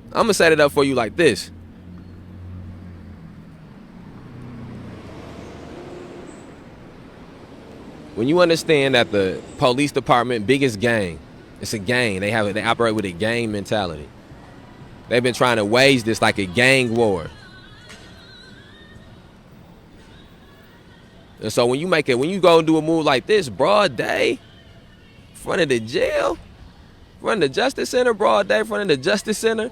I'm gonna set it up for you like this. When you understand that the police department biggest gang, it's a gang. They operate with a gang mentality. They've been trying to wage this like a gang war. And so when you go and do a move like this, broad day, in front of the jail, in front of the Justice Center, broad day, in front of the Justice Center.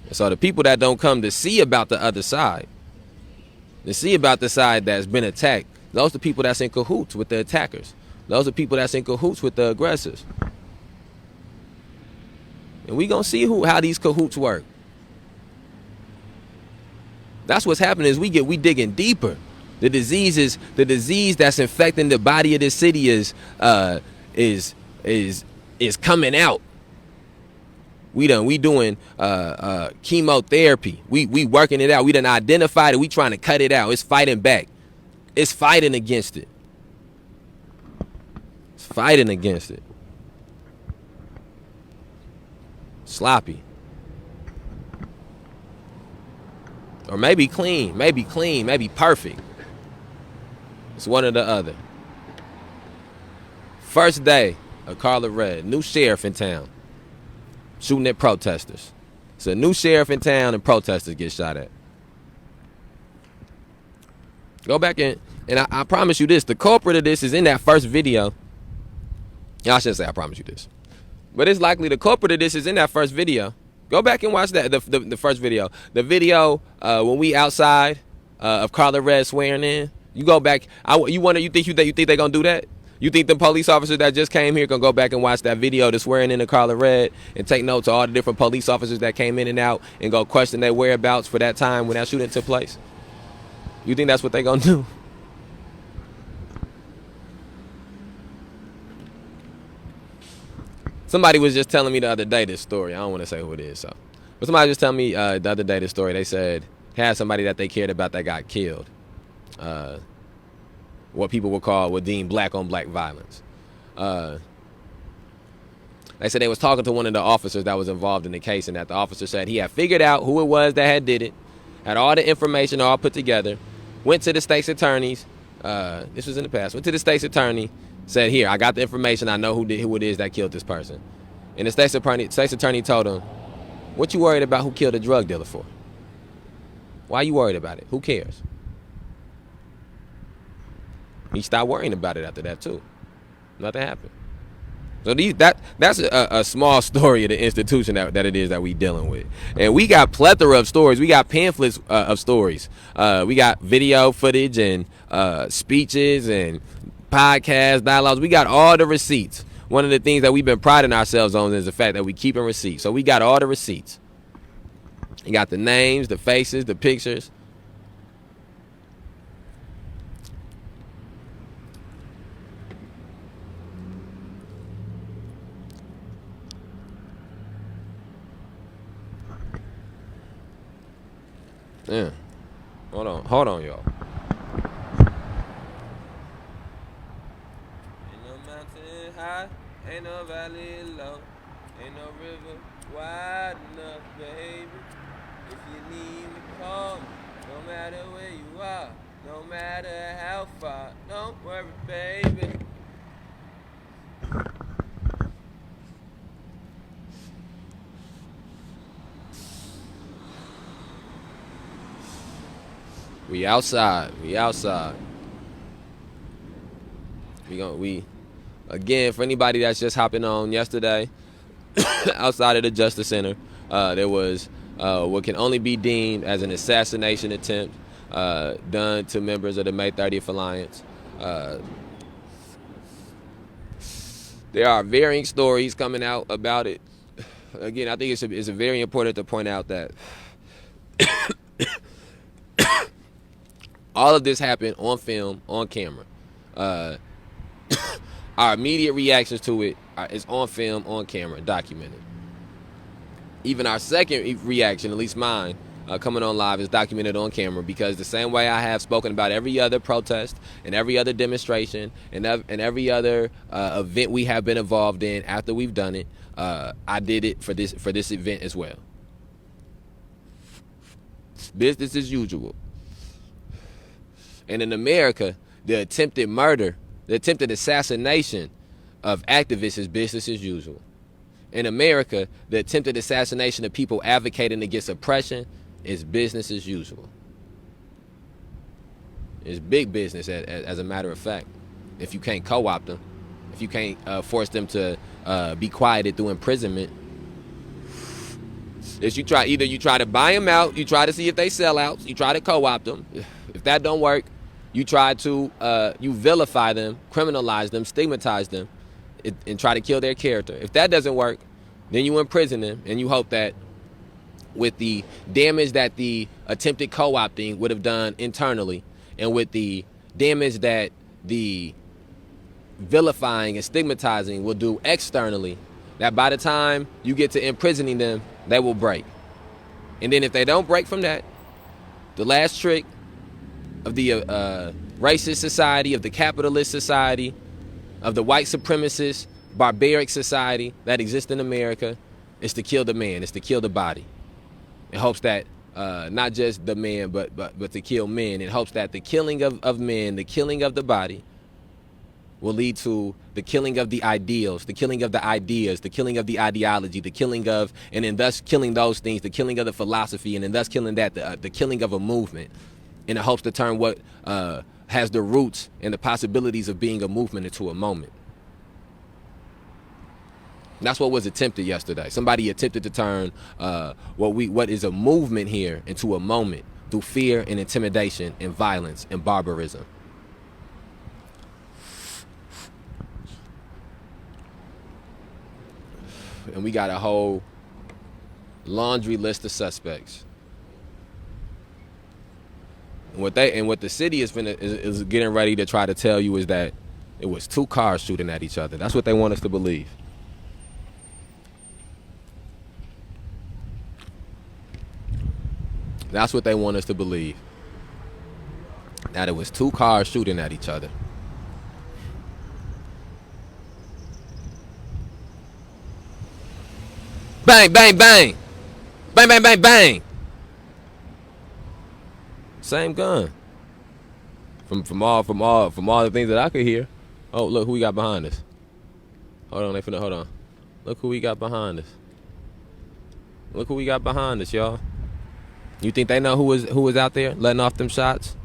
And so the people that don't come to see about the other side, to see about the side that's been attacked, those are the people that's in cahoots with the attackers. Those are people that's in cahoots with the aggressors. And we gonna see how these cahoots work. That's what's happening is we digging deeper. The disease that's infecting the body of this city is coming out. We doing chemotherapy. We working it out. We done identified it. We trying to cut it out. It's fighting back. It's fighting against it. It's fighting against it. Sloppy. Or maybe clean, maybe perfect. It's one or the other. First day of Carla Red, new sheriff in town, shooting at protesters. It's a new sheriff in town and protesters get shot at. Go back and I promise you this, the culprit of this is in that first video. I shouldn't say I promise you this. But it's likely the culprit of this is in that first video. Go back and watch that the first video. The video when we outside of Carla Red swearing in. You go back. You think they gonna do that? You think the police officers that just came here gonna go back and watch that video, the swearing in of Carla Red, and take notes of all the different police officers that came in and out and go question their whereabouts for that time when that shooting took place? You think that's what they gonna do? Somebody was just telling me the other day this story. I don't want to say who it is, but somebody was telling me the other day this story. They said had somebody that they cared about that got killed. What people would deem black on black violence. They said they was talking to one of the officers that was involved in the case, and that the officer said he had figured out who it was that had did it, had all the information all put together, went to the state's attorneys. This was in the past. Went to the state's attorney. Said, here, I got the information. I know who it is that killed this person. And the state's attorney told him, what you worried about who killed a drug dealer for? Why you worried about it? Who cares? He stopped worrying about it after that, too. Nothing happened. So that's a small story of the institution that it is that we dealing with. And we got plethora of stories. We got pamphlets of stories. We got video footage and speeches and podcasts, dialogues. We got all the receipts. One of the things that we've been priding ourselves on is the fact that we keeping receipts. So we got all the receipts. You got the names, the faces, the pictures. Yeah. Hold on, y'all. High, ain't no valley low, ain't no river wide enough, baby. If you need me, call me, no matter where you are, no matter how far, don't worry, baby. We outside. We again, for anybody that's just hopping on yesterday, outside of the Justice Center, there was what can only be deemed as an assassination attempt done to members of the May 30th Alliance. There are varying stories coming out about it. Again, I think it's very important to point out that all of this happened on film, on camera. Our immediate reactions to it is on film, on camera, documented. Even our second reaction, at least mine, coming on live, is documented on camera, because the same way I have spoken about every other protest and every other demonstration and every other event we have been involved in after we've done it, I did it for this event as well. Business as usual. And in America, the attempted murder, the attempted assassination of activists is business as usual. In America, the attempted assassination of people advocating against oppression is business as usual. It's big business, as a matter of fact. If you can't co-opt them, if you can't force them to be quieted through imprisonment, if you try to buy them out, you try to see if they sell out, you try to co-opt them. If that don't work, you try to you vilify them, criminalize them, stigmatize them, and try to kill their character. If that doesn't work, then you imprison them, and you hope that with the damage that the attempted co-opting would have done internally, and with the damage that the vilifying and stigmatizing will do externally, that by the time you get to imprisoning them, they will break. And then if they don't break from that, the last trick of the racist society, of the capitalist society, of the white supremacist, barbaric society that exists in America, is to kill the man, is to kill the body. In hopes that not just the man, but to kill men, in hopes that the killing of men, the killing of the body, will lead to the killing of the ideals, the killing of the ideas, the killing of the ideology, the killing of, and then thus killing those things, the killing of the philosophy, and then thus killing that, the killing of a movement, in the hopes to turn what has the roots and the possibilities of being a movement into a moment. And that's what was attempted yesterday. Somebody attempted to turn what is a movement here into a moment through fear and intimidation and violence and barbarism. And we got a whole laundry list of suspects. And what the city is getting ready to try to tell you is that it was two cars shooting at each other. That's what they want us to believe. That's what they want us to believe. That it was two cars shooting at each other. Bang, bang, bang. Bang, bang, bang, bang. Same gun. From all the things that I could hear. Oh, look who we got behind us. Hold on. Look who we got behind us. Look who we got behind us, y'all. You think they know who was out there letting off them shots?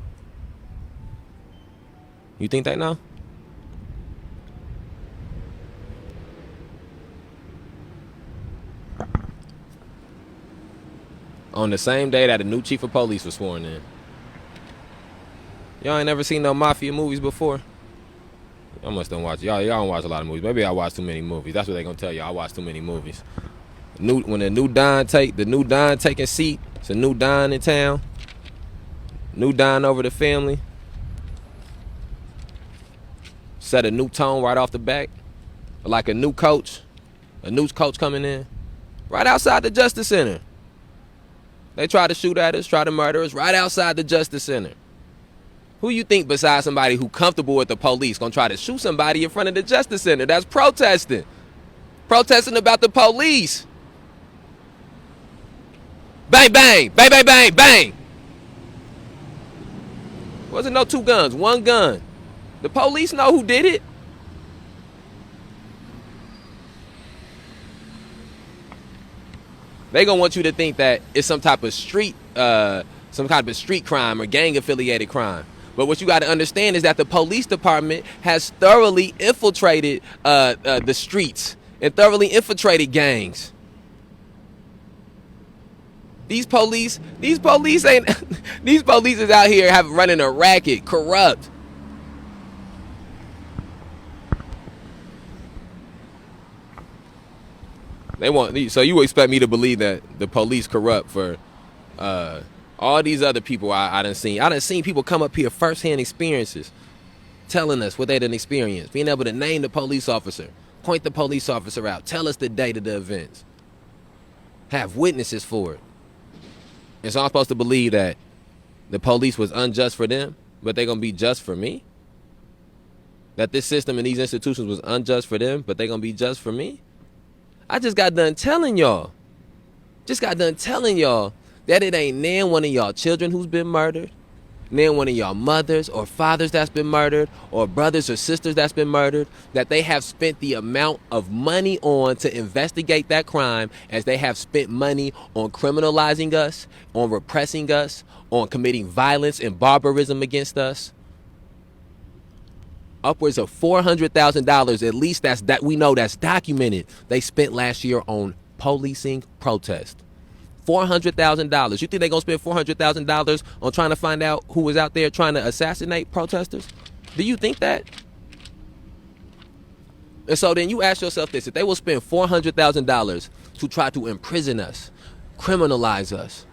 You think they know? On the same day that a new chief of police was sworn in. Y'all ain't never seen no mafia movies before? Y'all must don't watch. Y'all don't watch a lot of movies. Maybe I watch too many movies. That's what they gonna tell you. I watch too many movies. When the new Don taking seat, it's a new Don in town. New Don over the family. Set a new tone right off the back. Like a new coach coming in. Right outside the Justice Center. They try to shoot at us, try to murder us right outside the Justice Center. Who you think besides somebody who comfortable with the police gonna try to shoot somebody in front of the Justice Center? That's protesting. Protesting about the police. Bang, bang, bang, bang, bang, bang. Wasn't no two guns, one gun. The police know who did it. They gonna want you to think that it's some type of street some kind of a street crime or gang-affiliated crime. But what you got to understand is that the police department has thoroughly infiltrated the streets and thoroughly infiltrated gangs. These police ain't these police is out here running a racket, corrupt. So you expect me to believe that the police corrupt for all these other people I done seen. I done seen people come up here firsthand experiences, telling us what they done experienced, being able to name the police officer, point the police officer out, tell us the date of the events, have witnesses for it. And so I'm supposed to believe that the police was unjust for them, but they're going to be just for me? That this system and these institutions was unjust for them, but they're going to be just for me? I just got done telling y'all that it ain't nan one of y'all children who's been murdered, nan one of y'all mothers or fathers that's been murdered, or brothers or sisters that's been murdered, that they have spent the amount of money on to investigate that crime as they have spent money on criminalizing us, on repressing us, on committing violence and barbarism against us. Upwards of $400,000, at least that we know that's documented, they spent last year on policing protests. $400,000. You think they're going to spend $400,000 on trying to find out who was out there trying to assassinate protesters? Do you think that? And so then you ask yourself this: if they will spend $400,000 to try to imprison us, criminalize us,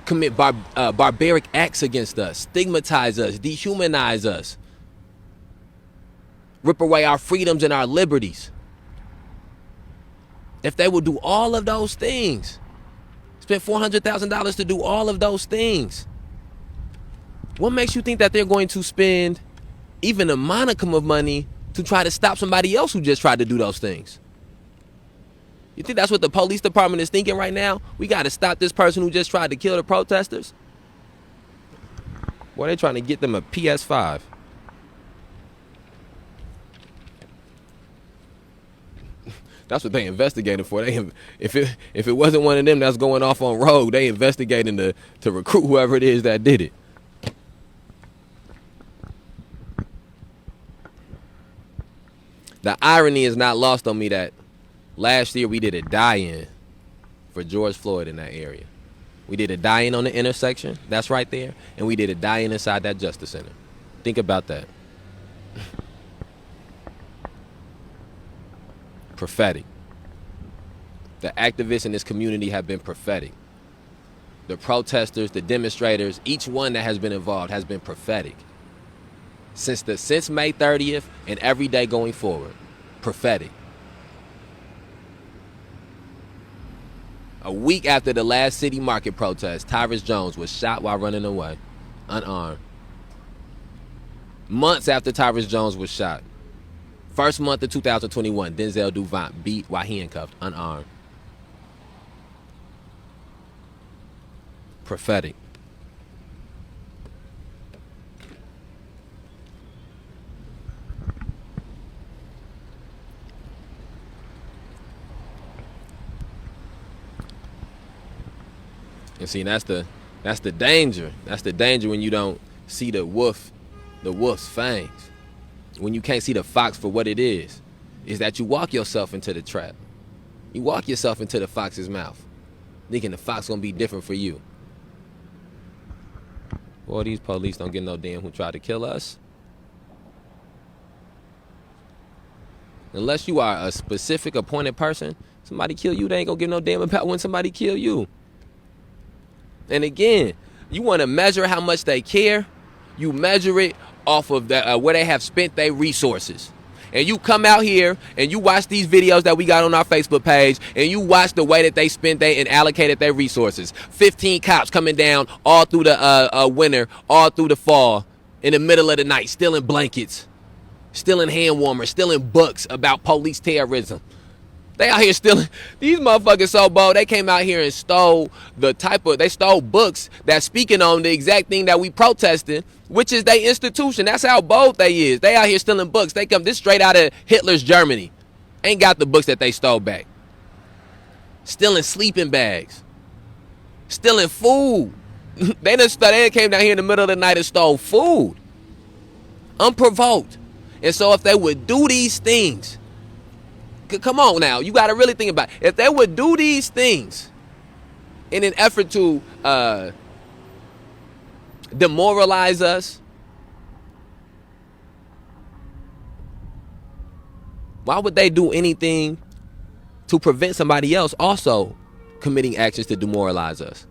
commit barbaric acts against us, stigmatize us, dehumanize us, rip away our freedoms and our liberties, if they will do all of those things, spend $400,000 to do all of those things, what makes you think that they're going to spend even a modicum of money to try to stop somebody else who just tried to do those things? You think that's what the police department is thinking right now? We got to stop this person who just tried to kill the protesters? Boy, they're trying to get them a PS5. That's what they investigated for. If it wasn't one of them that's going off on road, they investigating to recruit whoever it is that did it. The irony is not lost on me that last year we did a die-in for George Floyd in that area. We did a die-in on the intersection, that's right there, and we did a die-in inside that Justice Center. Think about that. Prophetic. The activists in this community have been prophetic. The protesters, the demonstrators, each one that has been involved has been prophetic. Since May 30th and every day going forward. Prophetic. A week after the last city market protest, Tyrus Jones was shot while running away, unarmed. Months after Tyrus Jones was shot, first month of 2021, Denzel Duvant beat while handcuffed, unarmed. Prophetic. And see, that's the danger. That's the danger when you don't see the wolf's fangs. When you can't see the fox for what it is that you walk yourself into the trap. You walk yourself into the fox's mouth, thinking the fox gonna be different for you. Boy, these police don't get no damn who tried to kill us. Unless you are a specific appointed person, somebody kill you, they ain't gonna give no damn about when somebody kill you. And again, you want to measure how much they care, you measure it off of where they have spent their resources. And you come out here and you watch these videos that we got on our Facebook page, and you watch the way that they spent and allocated their resources. 15 cops coming down all through the winter, all through the fall, in the middle of the night, stealing blankets, stealing hand warmers, stealing books about police terrorism. They out here stealing. These motherfuckers so bold, they came out here and stole they stole books that's speaking on the exact thing that we protesting, which is their institution. That's how bold they is. They out here stealing books. They come this straight out of Hitler's Germany. Ain't got the books that they stole back. Stealing sleeping bags. Stealing food. They came down here in the middle of the night and stole food. Unprovoked. And so if they would do these things, come on now, you got to really think about it. If they would do these things in an effort to demoralize us, why would they do anything to prevent somebody else also committing actions to demoralize us?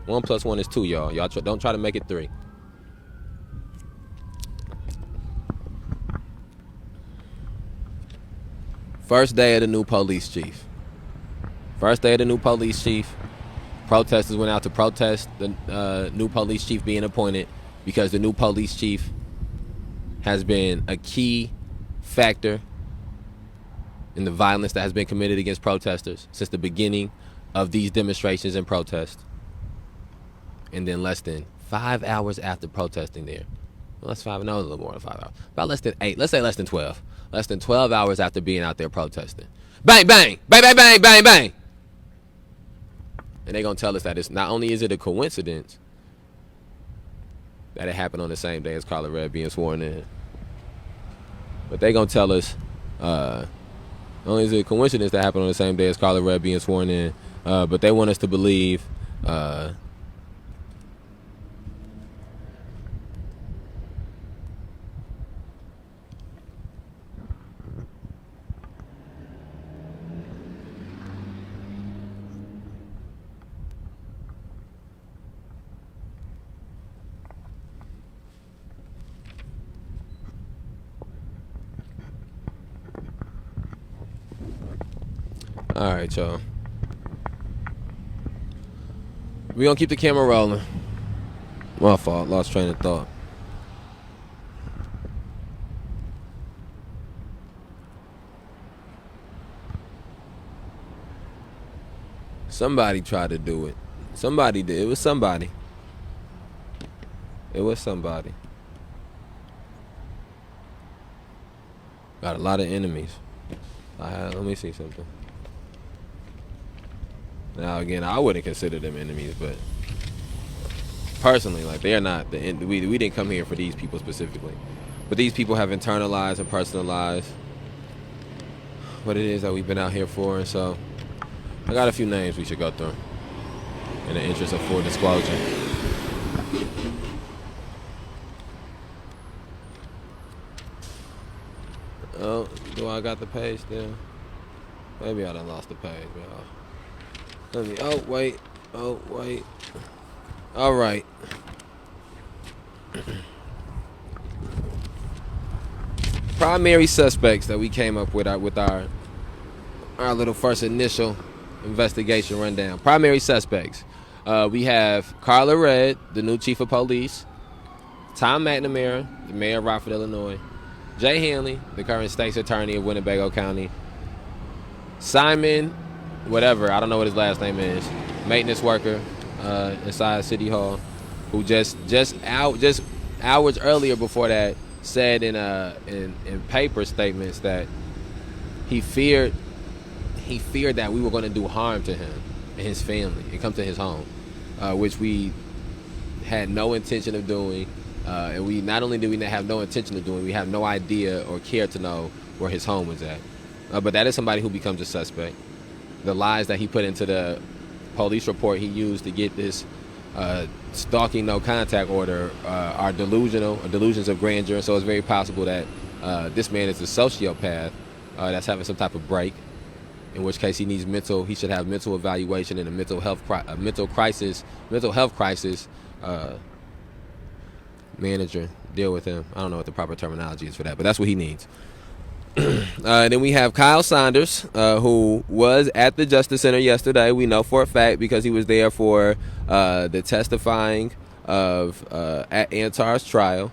1 + 1 is 2, y'all. Y'all don't try to make it 3. First day of the new police chief. Protesters went out to protest the new police chief being appointed because the new police chief has been a key factor in the violence that has been committed against protesters since the beginning of these demonstrations and protests. And then less than 5 hours after protesting there, well, that's 5, no, a little more than 5 hours, about less than 8, let's say less than 12. Less than 12 hours after being out there protesting. Bang, bang, bang, bang, bang, bang, bang. And they're going to tell us that it's not only is it a coincidence that it happened on the same day as Carla Red being sworn in, but they're going to tell us not only is it a coincidence that happened on the same day as Carla Red being sworn in, but they want us to believe all right, y'all. We're going to keep the camera rolling. My fault. Lost train of thought. Somebody tried to do it. Somebody did. It was somebody. Got a lot of enemies. Let me see something. Now again, I wouldn't consider them enemies, but personally, like, they are not the end. We didn't come here for these people specifically, but these people have internalized and personalized what it is that we've been out here for, and so I got a few names we should go through in the interest of full disclosure. Oh, do I got the page still? Maybe I done lost the page, y'all. Oh, wait. All right. Primary suspects that we came up with our little first initial investigation rundown. Primary suspects. We have Carla Red, the new chief of police. Tom McNamara, the mayor of Rockford, Illinois. Jay Hanley, the current state's attorney of Winnebago County. Simon, whatever, I don't know what his last name is, maintenance worker inside City Hall, who just hours earlier before that said in paper statements that he feared that we were going to do harm to him and his family and come to his home, which we had no intention of doing, and we not only did we not have no intention of doing, we have no idea or care to know where his home was at. But that is somebody who becomes a suspect. The lies that he put into the police report he used to get this stalking no contact order are delusional, or delusions of grandeur. So it's very possible that this man is a sociopath that's having some type of break, in which case he should have mental evaluation and a mental health crisis manager deal with him. I don't know what the proper terminology is for that, but that's what he needs. Then we have Kyle Saunders, who was at the Justice Center yesterday. We know for a fact because he was there for the testifying of at Antar's trial.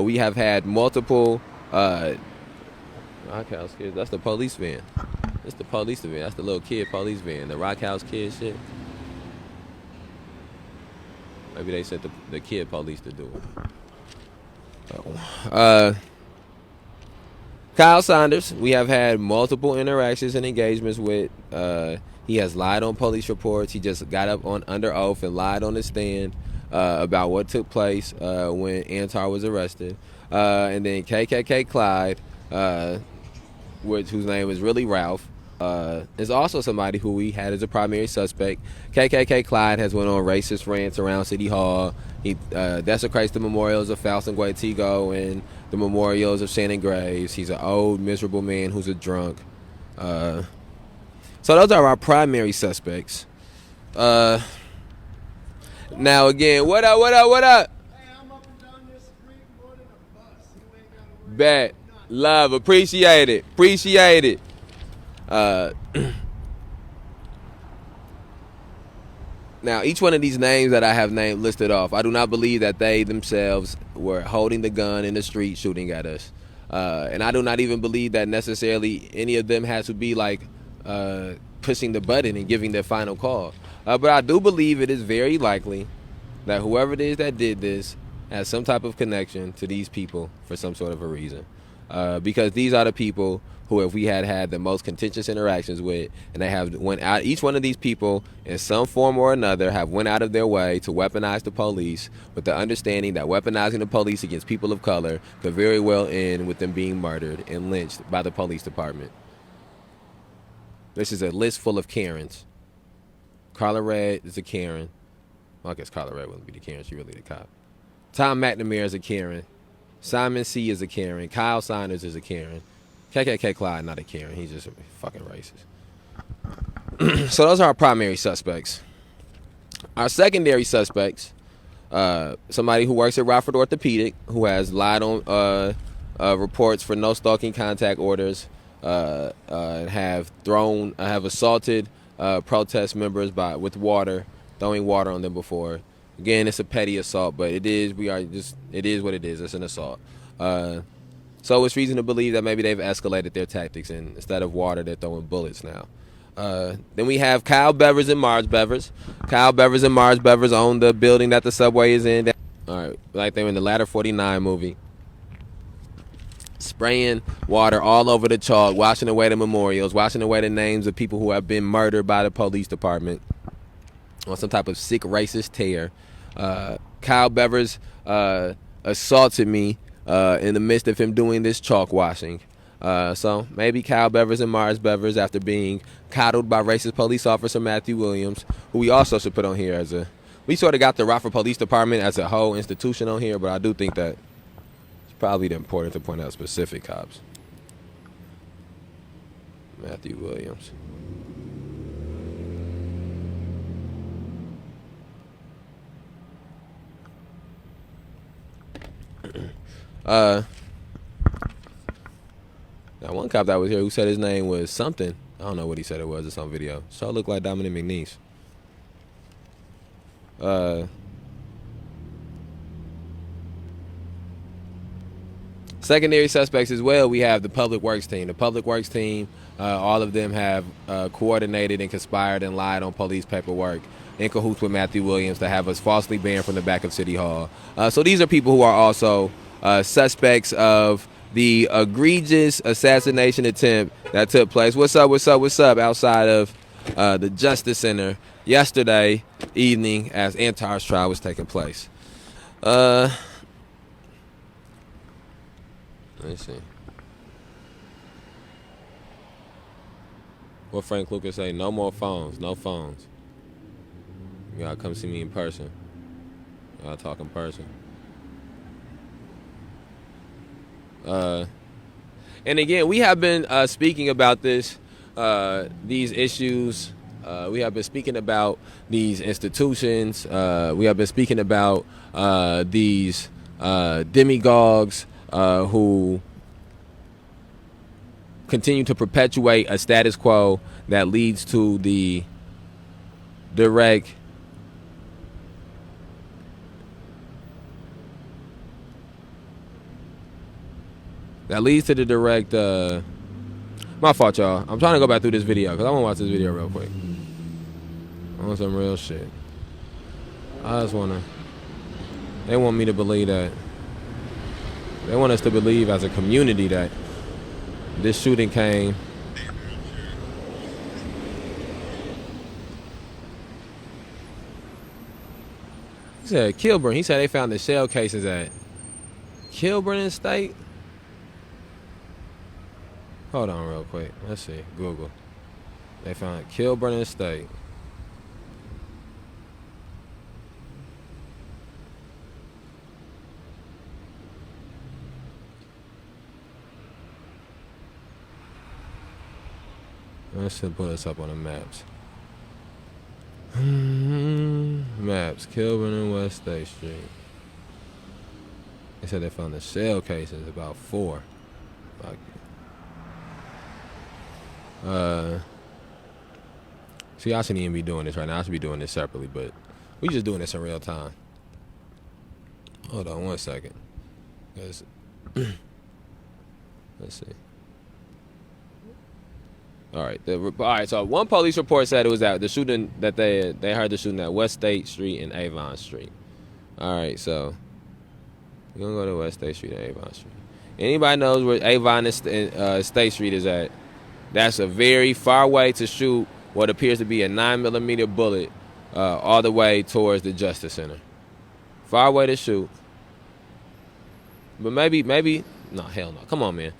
We have had multiple Rockhouse kids. That's the police van. That's the police van. That's the little kid police van. The Rockhouse kid shit. Maybe they sent the kid police to do it. Kyle Saunders, we have had multiple interactions and engagements with. He has lied on police reports. He just got up on under oath and lied on the stand about what took place when Antar was arrested. And then KKK Clyde, whose name is really Ralph, is also somebody who we had as a primary suspect. KKK Clyde has went on racist rants around City Hall. He desecrates the memorials of Faustin Guaitigo and the memorials of Shannon Graves. He's an old, miserable man who's a drunk. So those are our primary suspects. Now again, what up? Hey, I'm up and down this street more than a bus. You ain't gotta worry Bet. about nothing. Love. Appreciate it. Now, each one of these names that I have listed off, I do not believe that they themselves were holding the gun in the street shooting at us. And I do not even believe that necessarily any of them has to be like pushing the button and giving their final call. But I do believe it is very likely that whoever it is that did this has some type of connection to these people for some sort of a reason. Because these are the people who, if we had the most contentious interactions with, and they have went out, each one of these people in some form or another have went out of their way to weaponize the police, with the understanding that weaponizing the police against people of color could very well end with them being murdered and lynched by the police department. This is a list full of Karens. Carla Red is a Karen. Well, I guess Carla Red wouldn't be the Karen. She really the cop. Tom McNamara is a Karen. Simon C. is a Karen. Kyle Saunders is a Karen. KKK Clyde, not a Karen. He's just a fucking racist. So those are our primary suspects. Our secondary suspects, somebody who works at Rockford Orthopedic, who has lied on reports for no stalking contact orders, have assaulted protest members with water, throwing water on them before. Again, it's a petty assault, but it is what it is. It's an assault. So it's reason to believe that maybe they've escalated their tactics, and instead of water, they're throwing bullets now. Then we have Kyle Bevers and Mars Bevers. Kyle Bevers and Mars Bevers own the building that the subway is in. All right, like they were in the Ladder 49 movie. Spraying water all over the chalk, washing away the memorials, washing away the names of people who have been murdered by the police department on some type of sick racist tear. Kyle Bevers assaulted me in the midst of him doing this chalk washing. So maybe Kyle Bevers and Mars Bevers, after being coddled by racist police officer Matthew Williams, who we also should put on here we sort of got the Rockford Police Department as a whole institution on here, but I do think that it's probably important to point out specific cops. Matthew Williams. Now one cop that was here who said his name was something. I don't know what he said it was. It's on video. So it looked like Dominic McNeese. Secondary suspects as well, we have the public works team. The public works team, all of them have coordinated and conspired and lied on police paperwork in cahoots with Matthew Williams to have us falsely banned from the back of City Hall. So these are people who are also suspects of the egregious assassination attempt that took place. What's up outside of the Justice Center yesterday evening as Antar's trial was taking place. Let's see. What Frank Lucas say? No more phones. No phones. You gotta come see me in person. You gotta talk in person. And again, we have been speaking about these issues. We have been speaking about these institutions. We have been speaking about these demagogues who continue to perpetuate a status quo that leads to the direct my fault, y'all. I'm trying to go back through this video because I want to watch this video real quick. I want some real shit. They want me to believe that. They want us to believe as a community that this shooting came said Kilburn. He said they found the shell casings at Kilburn Estate. Hold on real quick. Let's see. Google. They found Kilburn Estate. Let's just put this up on the maps. Maps. Kilburn and West State Street. They said they found the shell cases about 4. See, I shouldn't even be doing this right now. I should be doing this separately, but we just doing this in real time. Hold on 1 second. Let's see. All right. So one police report said it was at the shooting that they heard the shooting at West State Street and Avon Street. All right. So we're gonna go to West State Street and Avon Street. Anybody knows where Avon and State Street is at? That's a very far way to shoot what appears to be a 9mm bullet all the way towards the Justice Center. Far way to shoot. But maybe, no, hell no. Come on, man.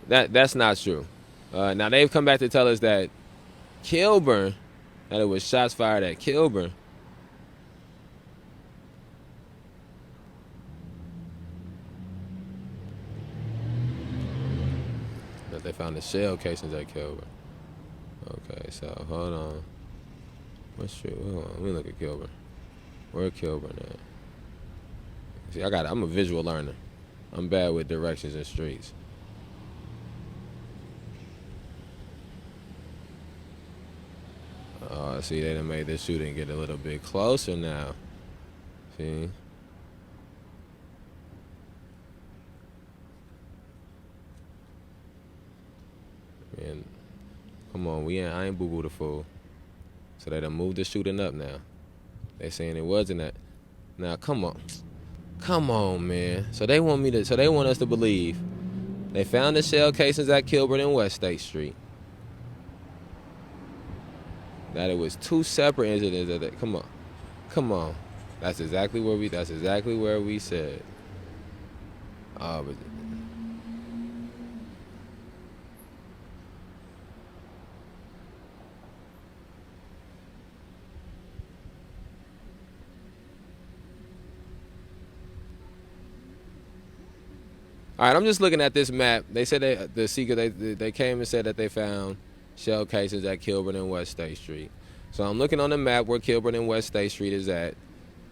That's not true. Now, they've come back to tell us that Kilburn, that it was shots fired at Kilburn. That they found the shell casings at Kilburn. Okay, so hold on. What's true? Hold on. Let me look at Kilburn. Where Kilburn at? See, I'm a visual learner. I'm bad with directions and streets. Oh, see, they done made this shooting get a little bit closer now. See? Man, come on, I ain't boo-boo the fool. So they done moved the shooting up now. They saying it wasn't that. Now, come on. Come on, man. So they want us to believe they found the shell casings at Kilburn and West State Street. That it was 2 separate incidents. Come on. That's exactly where we said. But all right, I'm just looking at this map. They said they came and said that they found shell casings at Kilburn and West State Street. So I'm looking on the map where Kilburn and West State Street is at,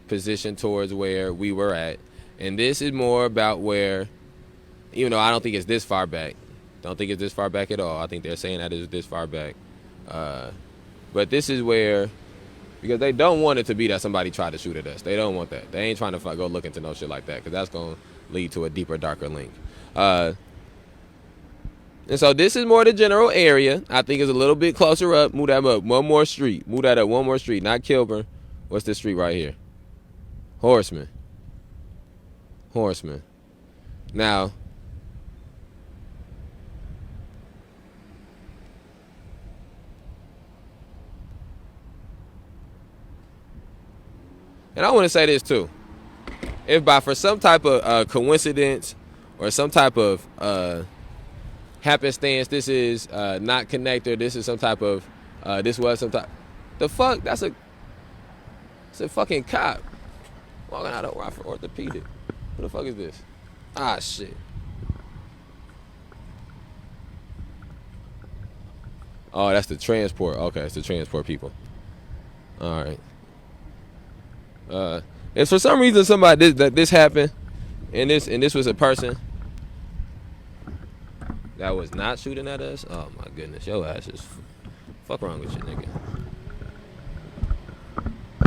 positioned towards where we were at. And this is more about where, even though I don't think it's this far back. Don't think it's this far back at all. I think they're saying that it's this far back. But this is where, because they don't want it to be that somebody tried to shoot at us. They don't want that. They ain't trying to go look into no shit like that, because that's going to lead to a deeper, darker link. And so this is more the general area. I think it's a little bit closer up. Move that up one more street. Move that up one more street. Not Kilburn. What's this street right here? Horseman. Now, and I want to say this too. If for some type of coincidence or some type of happenstance, this is not connected, this is some type of, the fuck, it's a fucking cop walking out of Rockford Orthopedic. Who the fuck is this? Ah, shit. Oh, that's the transport. Okay, it's the transport people. All right. If for some reason this happened, and this was a person that was not shooting at us, oh my goodness, your ass is fuck wrong with you, nigga.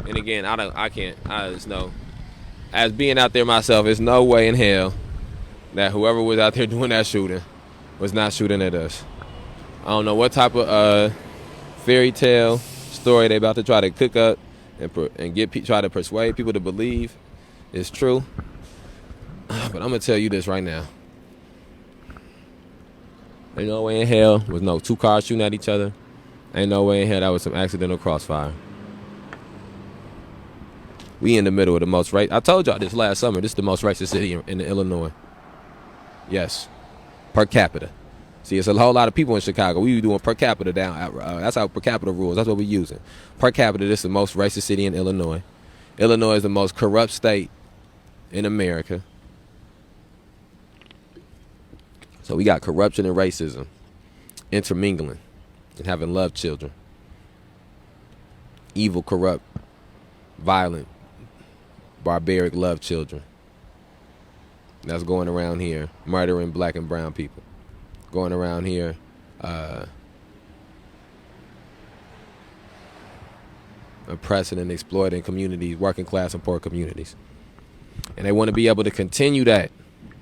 And again, I just know, as being out there myself, there's no way in hell that whoever was out there doing that shooting was not shooting at us. I don't know what type of fairy tale story they about to try to cook up and try to persuade people to believe is true. But I'm gonna tell you this right now. Ain't no way in hell was no 2 cars shooting at each other. Ain't no way in hell that was some accidental crossfire. We in the middle of the most I told y'all this last summer. This is the most racist city in Illinois. Yes, per capita. See, it's a whole lot of people in Chicago. We doing per capita down. That's our per capita rules. That's what we're using. Per capita, this is the most racist city in Illinois. Illinois is the most corrupt state in America. So we got corruption and racism intermingling and having love children. Evil, corrupt, violent, barbaric love children. That's going around here murdering black and brown people. Going around here oppressing and exploiting communities, working class and poor communities. And they want to be able to continue that.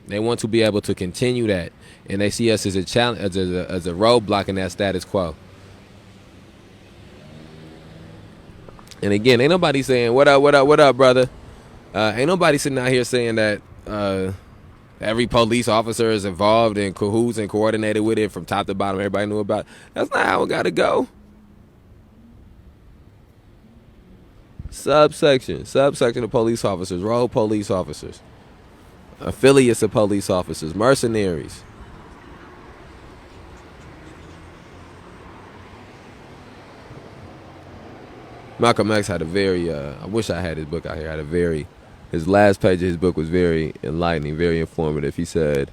They want to be able to continue that. And they see us as a challenge, as a roadblock in that status quo. And again, ain't nobody saying, what up, brother? Ain't nobody sitting out here saying that every police officer is involved in cahoots and coordinated with it from top to bottom. Everybody knew about it. That's not how it got to go. Subsection of police officers, rogue police officers, affiliates of police officers, mercenaries. Malcolm X had a very, I wish I had his book out here, his last page of his book was very enlightening, very informative. He said,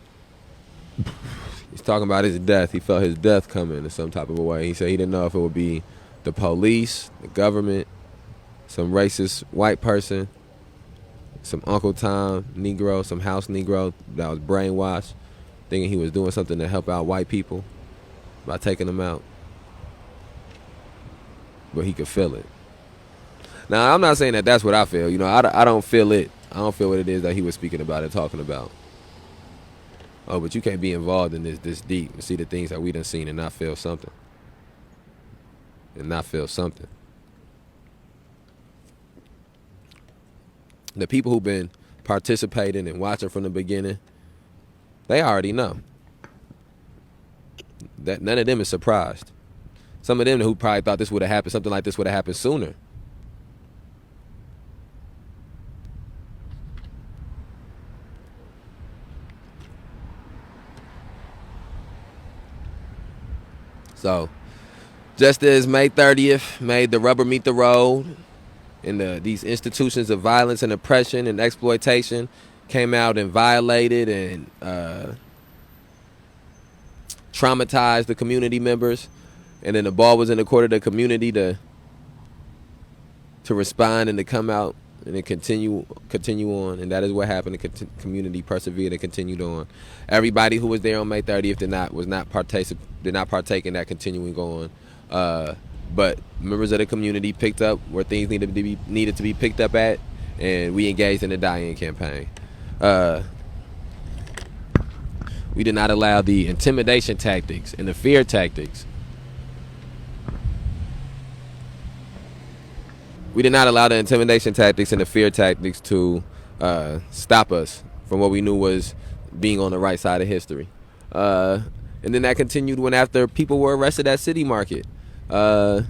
he's talking about his death. He felt his death coming in some type of a way. He said he didn't know if it would be the police, the government, some racist white person, some Uncle Tom Negro, some house Negro that was brainwashed, thinking he was doing something to help out white people by taking them out. But he could feel it. Now, I'm not saying that that's what I feel. You know, I don't feel it. I don't feel what it is that he was speaking about and talking about. Oh, but you can't be involved in this deep and see the things that we done seen and not feel something. The people who've been participating and watching from the beginning, they already know. That none of them is surprised. Some of them who probably thought this would have happened, something like this would have happened sooner. So, just as May 30th made the rubber meet the road, and these institutions of violence and oppression and exploitation came out and violated and traumatized the community members, and then the ball was in the court of the community to respond and to come out and then continue on, and that is what happened. The community persevered and continued on. Everybody who was there on May 30th did not partake in that continuing on. But members of the community picked up where things needed to be picked up at, and we engaged in the die-in campaign. We did not allow the intimidation tactics and the fear tactics. We did not allow the intimidation tactics and the fear tactics to stop us from what we knew was being on the right side of history. And then that continued when after people were arrested at City Market. And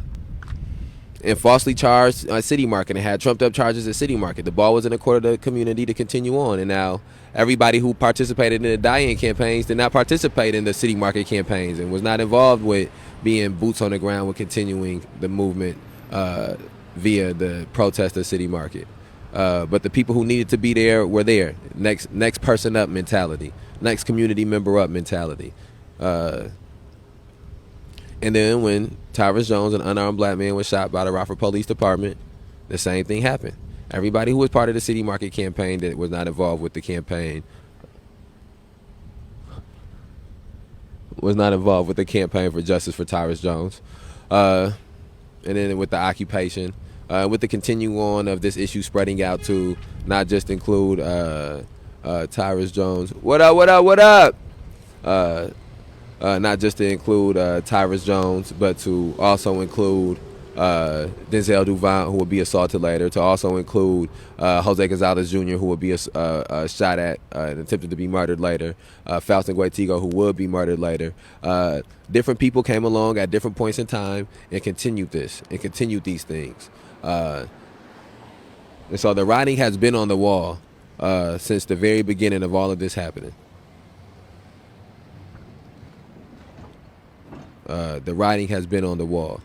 falsely charged City Market and had trumped up charges at City Market. The ball was in the court of the community to continue on. And now everybody who participated in the die-in campaigns did not participate in the City Market campaigns and was not involved with being boots on the ground with continuing the movement via the protest of City Market. But the people who needed to be there were there. Next person up mentality. Next community member up mentality. And then when Tyrus Jones, an unarmed black man, was shot by the Rockford Police Department, the same thing happened. Everybody who was part of the City Market campaign that was not involved with the campaign for justice for Tyrus Jones. And then with the occupation, with the continue on of this issue spreading out to not just include Tyrus Jones. What up? Not just to include Tyrus Jones, but to also include Denzel Duvant, who will be assaulted later, to also include Jose Gonzalez Jr., who will be shot at and attempted to be murdered later, Faustin Guaitigo, who will be murdered later. Different people came along at different points in time and continued these things. And so the writing has been on the wall since the very beginning of all of this happening. The writing has been on the wall.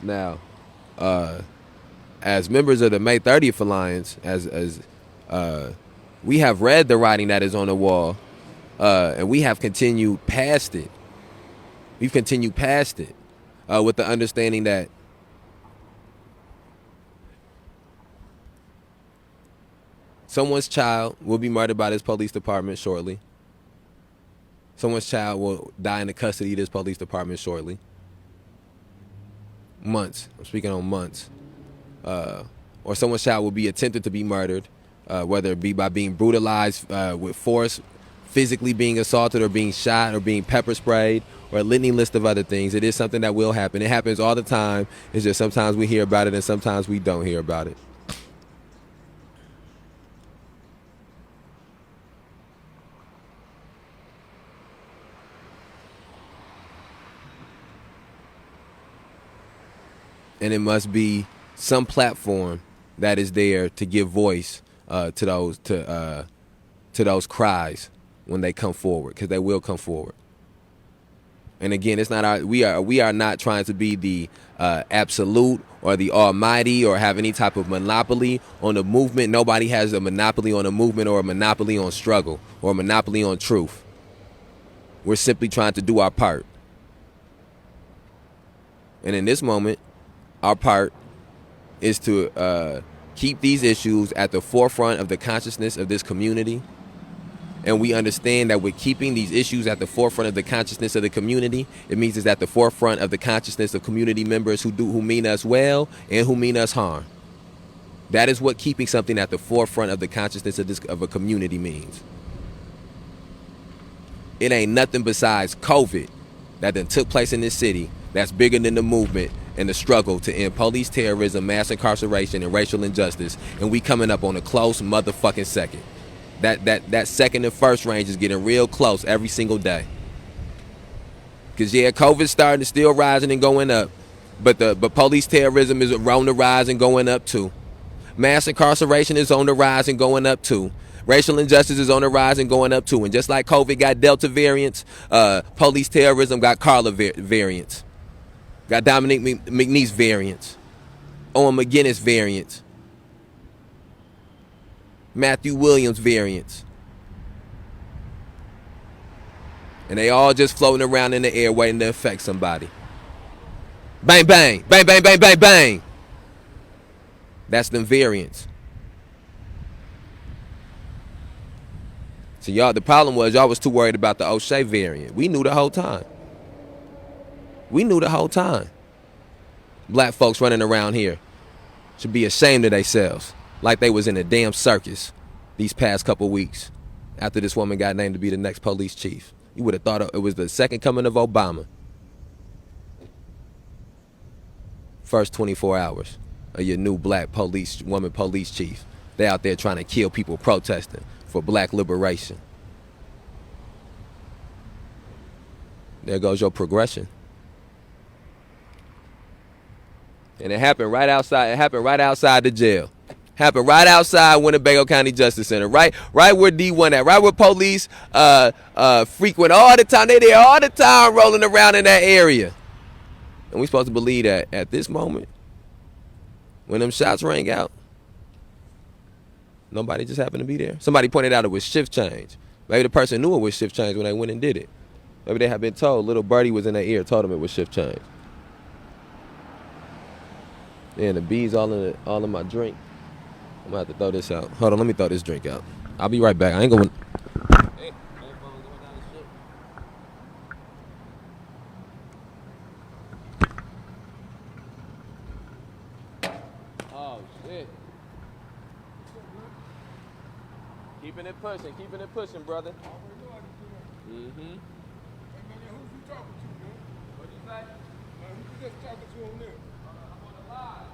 Now, as members of the May 30th Alliance, as we have read the writing that is on the wall, and we have continued past it. We've continued past it with the understanding that someone's child will be murdered by this police department shortly. Someone's child will die in the custody of this police department shortly. Months. I'm speaking on months. Or someone's child will be attempted to be murdered, whether it be by being brutalized with force, physically being assaulted, or being shot, or being pepper sprayed, or a litany list of other things. It is something that will happen. It happens all the time. It's just sometimes we hear about it and sometimes we don't hear about it. And it must be some platform that is there to give voice to those cries when they come forward, because they will come forward. And again, it's not we are not trying to be the absolute or the almighty or have any type of monopoly on the movement. Nobody has a monopoly on a movement or a monopoly on struggle or a monopoly on truth. We're simply trying to do our part. And in this moment, our part is to keep these issues at the forefront of the consciousness of this community. And we understand that with keeping these issues at the forefront of the consciousness of the community, it means it's at the forefront of the consciousness of community members who mean us well and who mean us harm. That is what keeping something at the forefront of the consciousness of a community means. It ain't nothing besides COVID that done took place in this city that's bigger than the movement and the struggle to end police terrorism, mass incarceration, and racial injustice. And we coming up on a close motherfucking second. That second and first range is getting real close every single day. Because, yeah, COVID's starting to still rising and going up. But police terrorism is on the rise and going up too. Mass incarceration is on the rise and going up too. Racial injustice is on the rise and going up too. And just like COVID got Delta variants, police terrorism got Carla variants. Got Dominique McNeese variants. Owen McGinnis variants. Matthew Williams variants. And they all just floating around in the air waiting to affect somebody. Bang, bang, bang, bang, bang, bang, bang. That's them variants. So y'all, the problem was y'all was too worried about the O'Shea variant. We knew the whole time. We knew the whole time. Black folks running around here should be ashamed of themselves, like they was in a damn circus these past couple weeks after this woman got named to be the next police chief. You would have thought it was the second coming of Obama. First 24 hours of your new black woman police chief. They out there trying to kill people protesting for black liberation. There goes your progression. And it happened right outside. It happened right outside the jail. Happened right outside Winnebago County Justice Center. Right where D1 at. Right where police frequent all the time. They there all the time rolling around in that area. And we supposed to believe that at this moment, when them shots rang out, nobody just happened to be there. Somebody pointed out it was shift change. Maybe the person knew it was shift change when they went and did it. Maybe they had been told. Little birdie was in their ear, told them it was shift change. And the bees all in my drink. I'm gonna have to throw this out. Hold on, let me throw this drink out. I'll be right back. I ain't going. Oh shit! Keeping it pushing, brother. Mm-hmm. Hey man, who's you talking to, man? What'd you say? Who you just talking to on there? I'm on the live.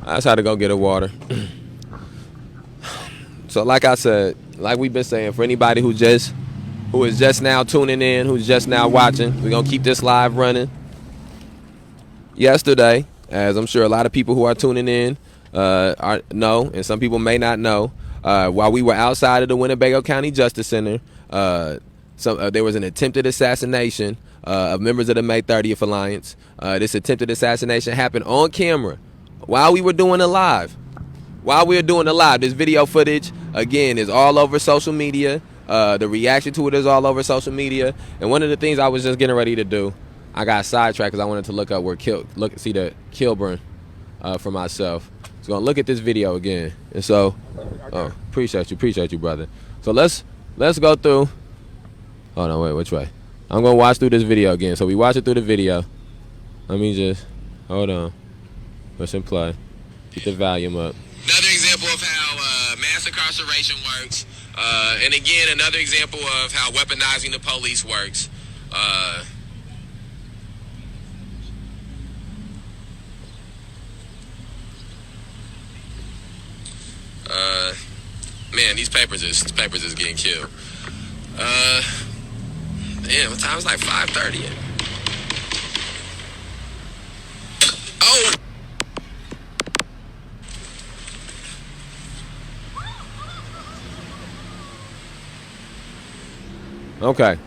I just had to go get a water. So like I said, like we've been saying, for anybody who is just now tuning in, who's just now watching, we're gonna keep this live running. Yesterday, as I'm sure a lot of people who are tuning in know, and some people may not know, while we were outside of the Winnebago County Justice Center, there was an attempted assassination of members of the May 30th Alliance. This attempted assassination happened on camera while we were doing it live. This video footage, again, is all over social media. The reaction to it is all over social media. And one of the things I was just getting ready to do, I got sidetracked because I wanted to look up see the Kilburn for myself. So I'm gonna look at this video again. And so, appreciate you, brother. So let's go through. Hold on, wait, which way? I'm gonna watch through this video again. So we watch it through the video. Let me just hold on. Push and play. Keep the volume up. Another example of how mass incarceration works. And again, another example of how weaponizing the police works. Man, these papers is getting killed. Damn, what time? It was like 5:30. Oh! Okay.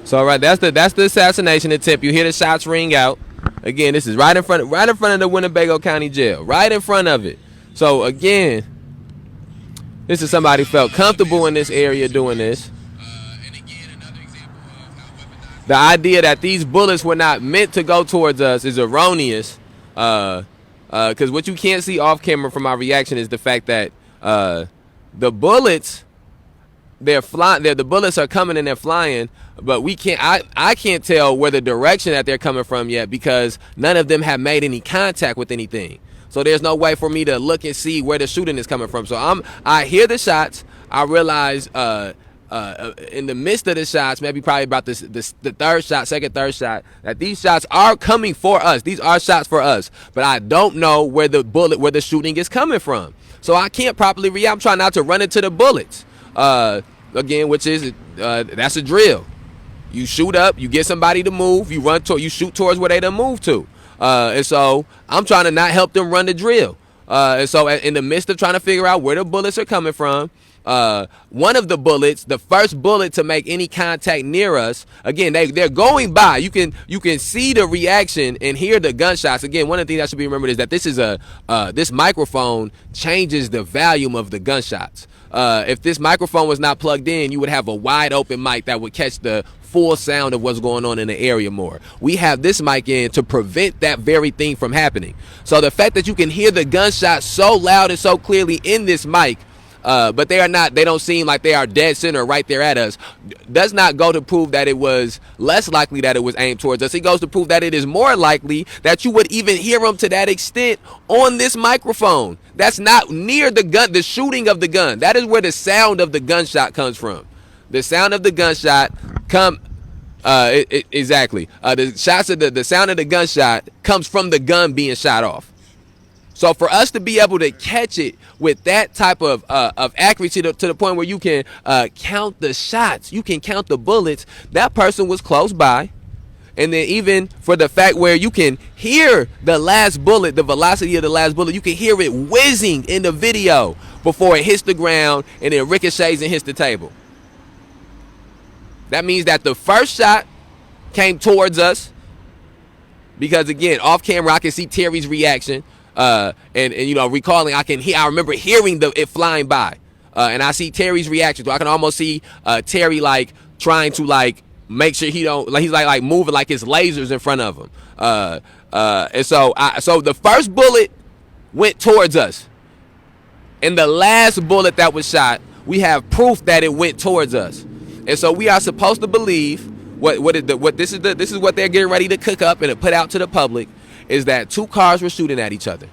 So right, that's the assassination attempt. You hear the shots ring out. Again, this is right in front of the Winnebago County Jail. Right in front of it. So again, this is somebody felt comfortable in this area doing this. The idea that these bullets were not meant to go towards us is erroneous. Because what you can't see off camera from my reaction is the fact that the bullets, they're flying. The bullets are coming and they're flying, but we can't. I can't tell where the direction that they're coming from yet because none of them have made any contact with anything. So there's no way for me to look and see where the shooting is coming from. So I hear the shots. I realize in the midst of the shots, maybe probably about the third shot, third shot, that these shots are coming for us. These are shots for us, but I don't know where the shooting is coming from. So I can't properly react. I'm trying not to run into the bullets. Again, which is that's a drill. You shoot up, you get somebody to move, you shoot towards where they done move to. And so I'm trying to not help them run the drill. And so in the midst of trying to figure out where the bullets are coming from, one of the bullets, the first bullet to make any contact near us, again, they're going by. You can see the reaction and hear the gunshots. Again, one of the things that should be remembered is that this microphone changes the volume of the gunshots. If this microphone was not plugged in, you would have a wide open mic that would catch the full sound of what's going on in the area more. We have this mic in to prevent that very thing from happening. So the fact that you can hear the gunshots so loud and so clearly in this mic, but they don't seem like they are dead center right there at us, does not go to prove that it was less likely that it was aimed towards us. It goes to prove that it is more likely that you would even hear them to that extent on this microphone. That's not near the gun, the shooting of the gun. That is where the sound of the gunshot comes from. The sound of the gunshot exactly. The sound of the gunshot comes from the gun being shot off. So for us to be able to catch it with that type of accuracy to the point where you can count the shots, you can count the bullets, that person was close by. And then even for the fact where you can hear the last bullet, the velocity of the last bullet, you can hear it whizzing in the video before it hits the ground and then ricochets and hits the table. That means that the first shot came towards us because, again, off camera, I can see Terry's reaction. And you know, recalling, I remember hearing it flying by, and I see Terry's reaction. So I can almost see Terry like trying to make sure he don't he's like moving like his lasers in front of him. And so the first bullet went towards us, and the last bullet that was shot, we have proof that it went towards us, and so we are supposed to believe this is what they're getting ready to cook up and to put out to the public. Is that two cars were shooting at each other.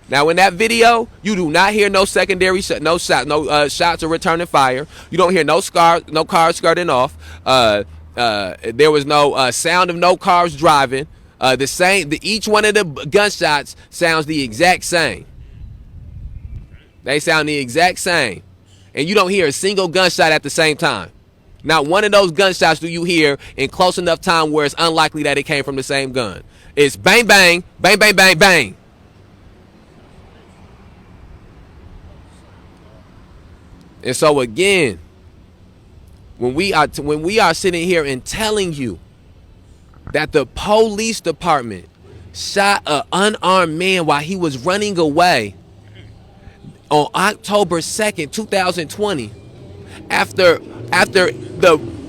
Now in that video, you do not hear no secondary shots or returning fire. You don't hear no cars skirting off. There was no sound of no cars driving. Each one of the gunshots sounds the exact same. They sound the exact same. And you don't hear a single gunshot at the same time. Not one of those gunshots do you hear in close enough time where it's unlikely that it came from the same gun. It's bang, bang, bang, bang, bang, bang. And so again, when we are sitting here and telling you that the police department shot an unarmed man while he was running away on October 2nd, 2020,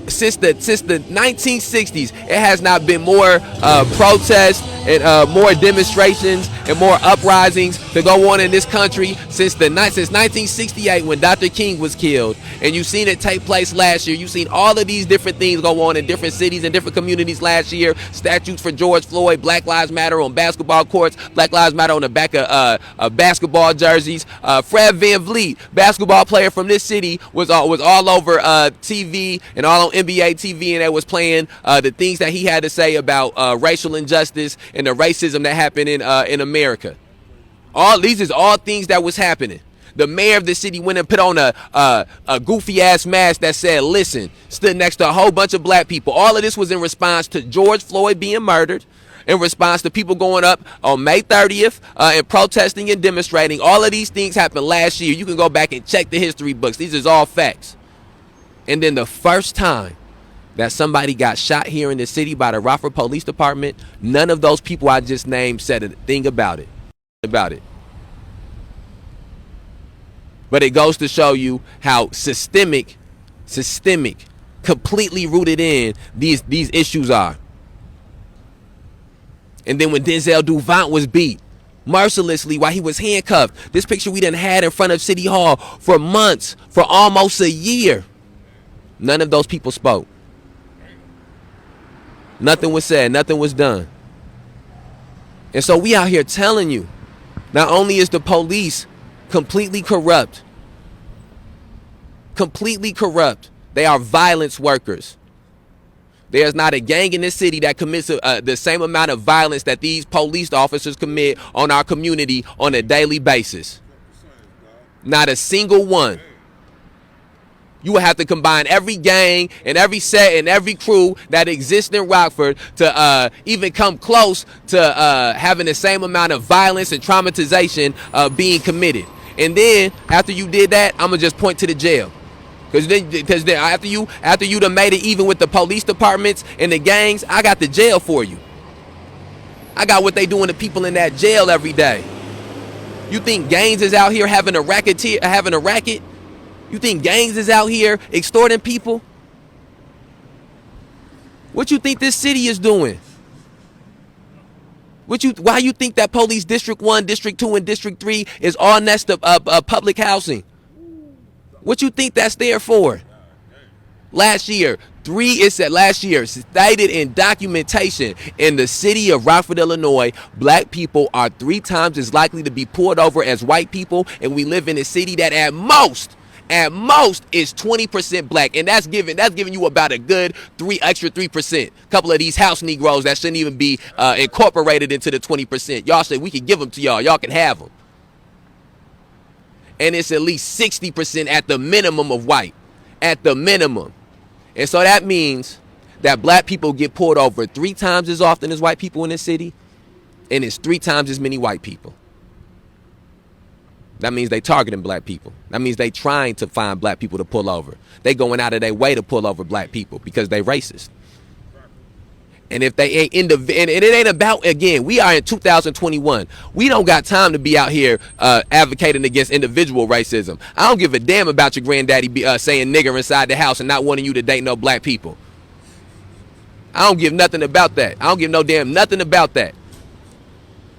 since the 1960s, it has not been more protests and more demonstrations and more uprisings to go on in this country since 1968 when Dr. King was killed. And you've seen it take place last year. You've seen all of these different things go on in different cities and different communities last year. Statues for George Floyd, Black Lives Matter on basketball courts, Black Lives Matter on the back of basketball jerseys. Fred VanVleet, basketball player from this city, was all over TV and all on NBA TV, and they was playing the things that he had to say about racial injustice and the racism that happened in America. These is all things that was happening. The mayor of the city went and put on a goofy ass mask that said "Listen," stood next to a whole bunch of black people. All of this was in response to George Floyd being murdered, in response to people going up on May 30th and protesting and demonstrating. All of these things happened last year. You can go back and check the history books. These is all facts. And then the first time that somebody got shot here in the city by the Rockford Police Department, none of those people I just named said a thing about it. But it goes to show you how systemic, completely rooted in these issues are. And then when Denzel Duvant was beat mercilessly while he was handcuffed, this picture we done had in front of City Hall for months, for almost a year, none of those people spoke. Nothing was said, nothing was done. And so we out here telling you, not only is the police completely corrupt, they are violence workers. There's not a gang in this city that commits the same amount of violence that these police officers commit on our community on a daily basis. Not a single one. You would have to combine every gang and every set and every crew that exists in Rockford to even come close to having the same amount of violence and traumatization being committed. And then after you did that, I'm gonna just point to the jail, because then after you done made it even with the police departments and the gangs, I got the jail for you. I got what they doing to people in that jail every day. You think gangs is out here having a racket? You think gangs is out here extorting people? What you think this city is doing? Why you think that police District 1, District 2, and District 3 is all next to public housing? What you think that's there for? Last year, stated in documentation, in the city of Rockford, Illinois, black people are 3 times as likely to be pulled over as white people, and we live in a city that at most is 20% black, and that's giving you about a good 3%. A couple of these house Negroes that shouldn't even be incorporated into the 20%. Y'all said we can give them to y'all. Y'all can have them. And it's at least 60% at the minimum of white, at the minimum. And so that means that black people get pulled over 3 times as often as white people in this city, and it's 3 times as many white people. That means they targeting black people. That means they trying to find black people to pull over. They going out of their way to pull over black people because they racist. And if they ain't and it ain't about, again, we are in 2021. We don't got time to be out here advocating against individual racism. I don't give a damn about your granddaddy saying nigger inside the house and not wanting you to date no black people. I don't give nothing about that. I don't give no damn nothing about that.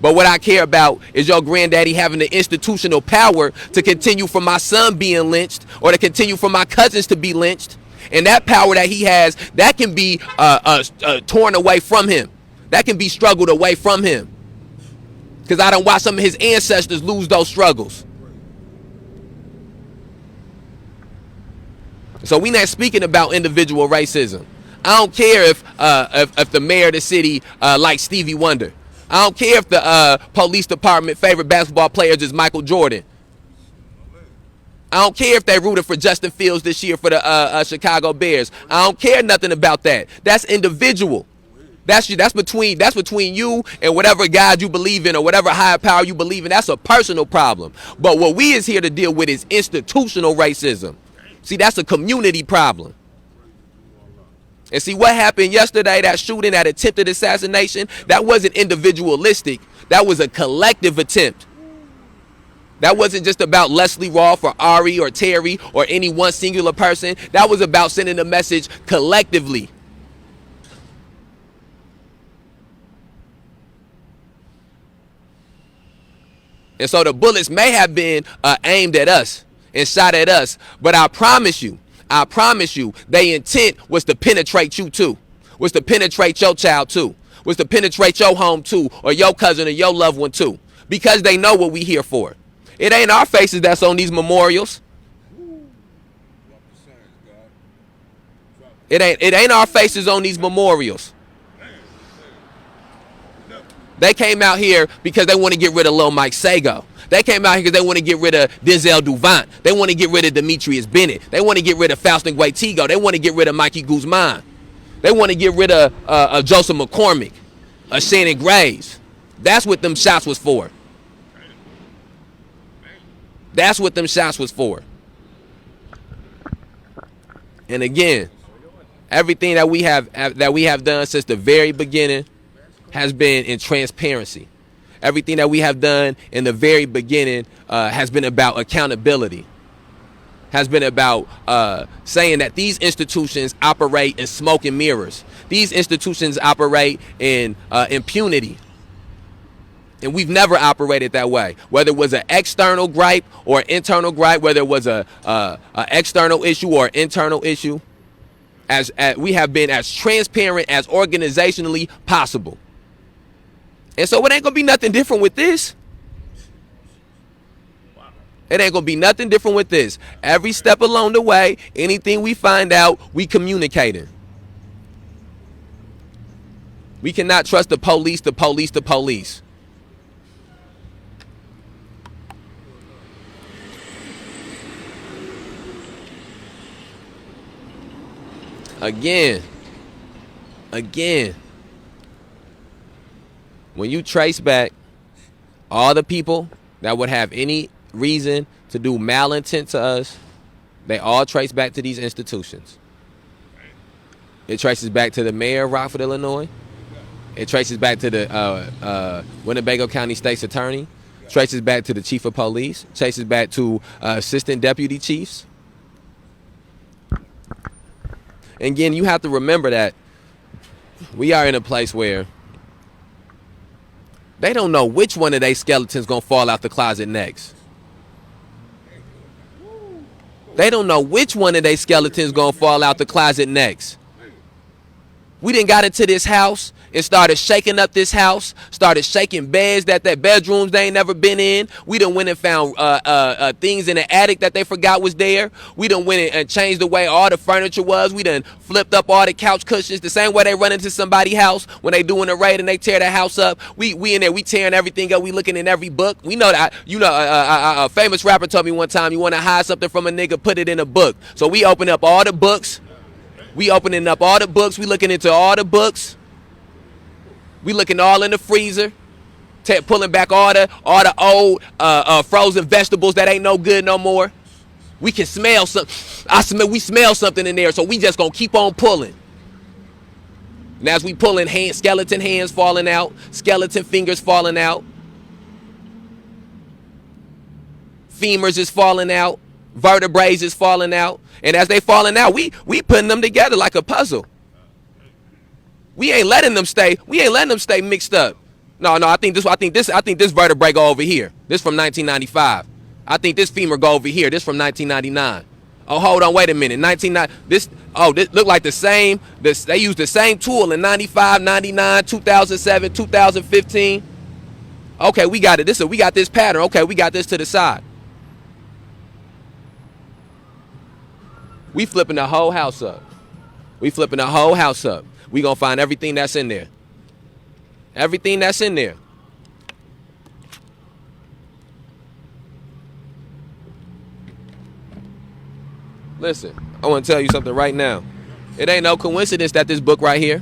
But what I care about is your granddaddy having the institutional power to continue for my son being lynched, or to continue for my cousins to be lynched. And that power that he has, that can be torn away from him. That can be struggled away from him. Because I done watched some of his ancestors lose those struggles. So we not speaking about individual racism. I don't care if the mayor of the city likes Stevie Wonder. I don't care if the police department favorite basketball players is Michael Jordan. I don't care if they rooted for Justin Fields this year for the Chicago Bears. I don't care nothing about that. That's individual. That's between you and whatever God you believe in or whatever higher power you believe in. That's a personal problem. But what we is here to deal with is institutional racism. See, that's a community problem. And see what happened yesterday, that shooting, that attempted assassination, that wasn't individualistic. That was a collective attempt. That wasn't just about Leslie Rolfe or Ari or Terry or any one singular person. That was about sending a message collectively. And so the bullets may have been aimed at us and shot at us. But I promise you, their intent was to penetrate you too. Was to penetrate your child too. Was to penetrate your home too, or your cousin or your loved one too. Because they know what we here for. It ain't our faces that's on these memorials. It ain't our faces on these memorials. They came out here because they want to get rid of Lil Mike Sago. They came out here because they want to get rid of Denzel Duvant. They want to get rid of Demetrius Bennett. They want to get rid of Faustin Guaitigo. They want to get rid of Mikey Guzman. They want to get rid of Joseph McCormick, Shannon Graves. That's what them shots was for. That's what them shots was for. And again, everything that we have done since the very beginning has been in transparency. Everything that we have done in the very beginning has been about accountability. Has been about saying that these institutions operate in smoke and mirrors. These institutions operate in impunity. And we've never operated that way. Whether it was an external gripe or an internal gripe, whether it was a external issue or an internal issue, as we have been as transparent as organizationally possible. And so it ain't gonna be nothing different with this. It ain't gonna be nothing different with this. Every step along the way, anything we find out, we communicating. We cannot trust the police. Again. When you trace back all the people that would have any reason to do malintent to us, they all trace back to these institutions. It traces back to the mayor of Rockford, Illinois. It traces back to the Winnebago County State's Attorney. Traces back to the chief of police. Traces back to assistant deputy chiefs. And again, you have to remember that we are in a place where they don't know which one of their skeletons gonna fall out the closet next. They don't know which one of their skeletons gonna fall out the closet next. We done got into this house and started shaking up this house, started shaking beds that bedrooms they ain't never been in. We done went and found things in the attic that they forgot was there. We done went and changed the way all the furniture was. We done flipped up all the couch cushions the same way they run into somebody's house when they doing a raid and they tear the house up. We in there, we tearing everything up. We looking in every book. We know that, a famous rapper told me one time, you want to hide something from a nigga, put it in a book. So we open up all the books. We opening up all the books. We looking into all the books. We looking all in the freezer. Pulling back all the old frozen vegetables that ain't no good no more. We can smell something. We smell something in there, so we just gonna keep on pulling. And as we pulling, skeleton hands falling out, skeleton fingers falling out, femurs is falling out, vertebrae is falling out. And as they falling out, we putting them together like a puzzle. We ain't letting them stay mixed up. No, I think this vertebrae go over here. This from 1995. I think this femur go over here. This from 1999. Oh, hold on, wait a minute. This look like the same. They used the same tool in 95, 99, 2007, 2015. Okay, we got it. We got this pattern. Okay, we got this to the side. We flipping the whole house up. We gonna find everything that's in there. Everything that's in there. Listen, I want to tell you something right now. It ain't no coincidence that this book right here.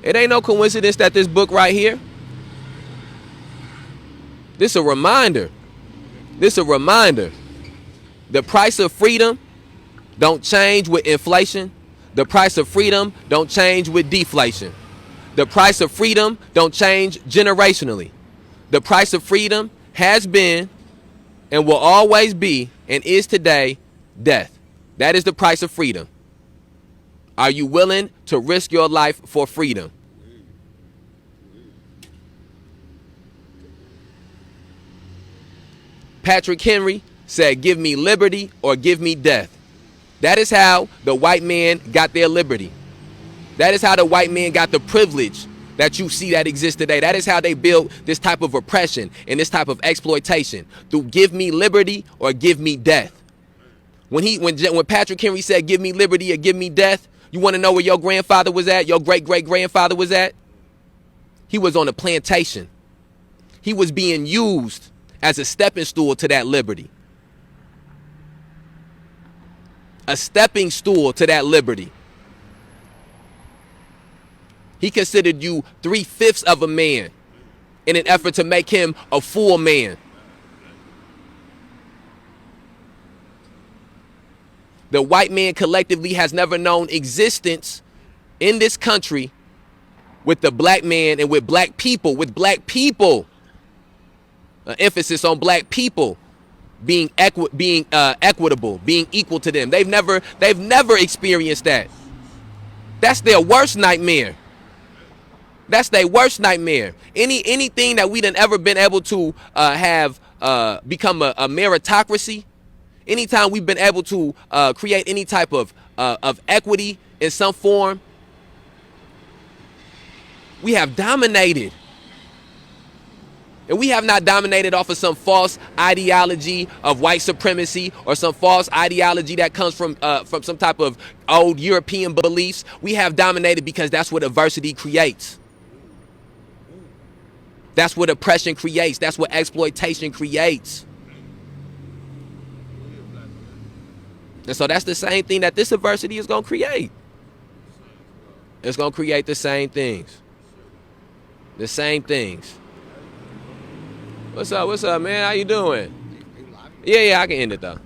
It ain't no coincidence that this book right here. This a reminder. This a reminder. The price of freedom don't change with inflation. The price of freedom don't change with deflation. The price of freedom don't change generationally. The price of freedom has been and will always be and is today death. That is the price of freedom. Are you willing to risk your life for freedom? Patrick Henry said, give me liberty or give me death. That is how the white man got their liberty. That is how the white man got the privilege that you see that exists today. That is how they built this type of oppression and this type of exploitation. Through give me liberty or give me death. When Patrick Henry said, give me liberty or give me death, you want to know where your grandfather was at? Your great-great-grandfather was at? He was on a plantation. He was being used as a stepping stool to that liberty. A stepping stool to that liberty. He considered you 3/5 of a man in an effort to make him a full man. The white man collectively has never known existence in this country with the black man and with black people, emphasis on black people being equitable, being equal to them. They've never experienced that. That's their worst nightmare. That's their worst nightmare. Anything that we done ever been able to have become a meritocracy. Anytime we've been able to create any type of equity in some form, we have dominated. And we have not dominated off of some false ideology of white supremacy or some false ideology that comes from some type of old European beliefs. We have dominated because that's what adversity creates. That's what oppression creates. That's what exploitation creates. And so that's the same thing that this adversity is going to create. It's going to create the same things. The same things. What's up, man? How you doing? Yeah, I can end it, though.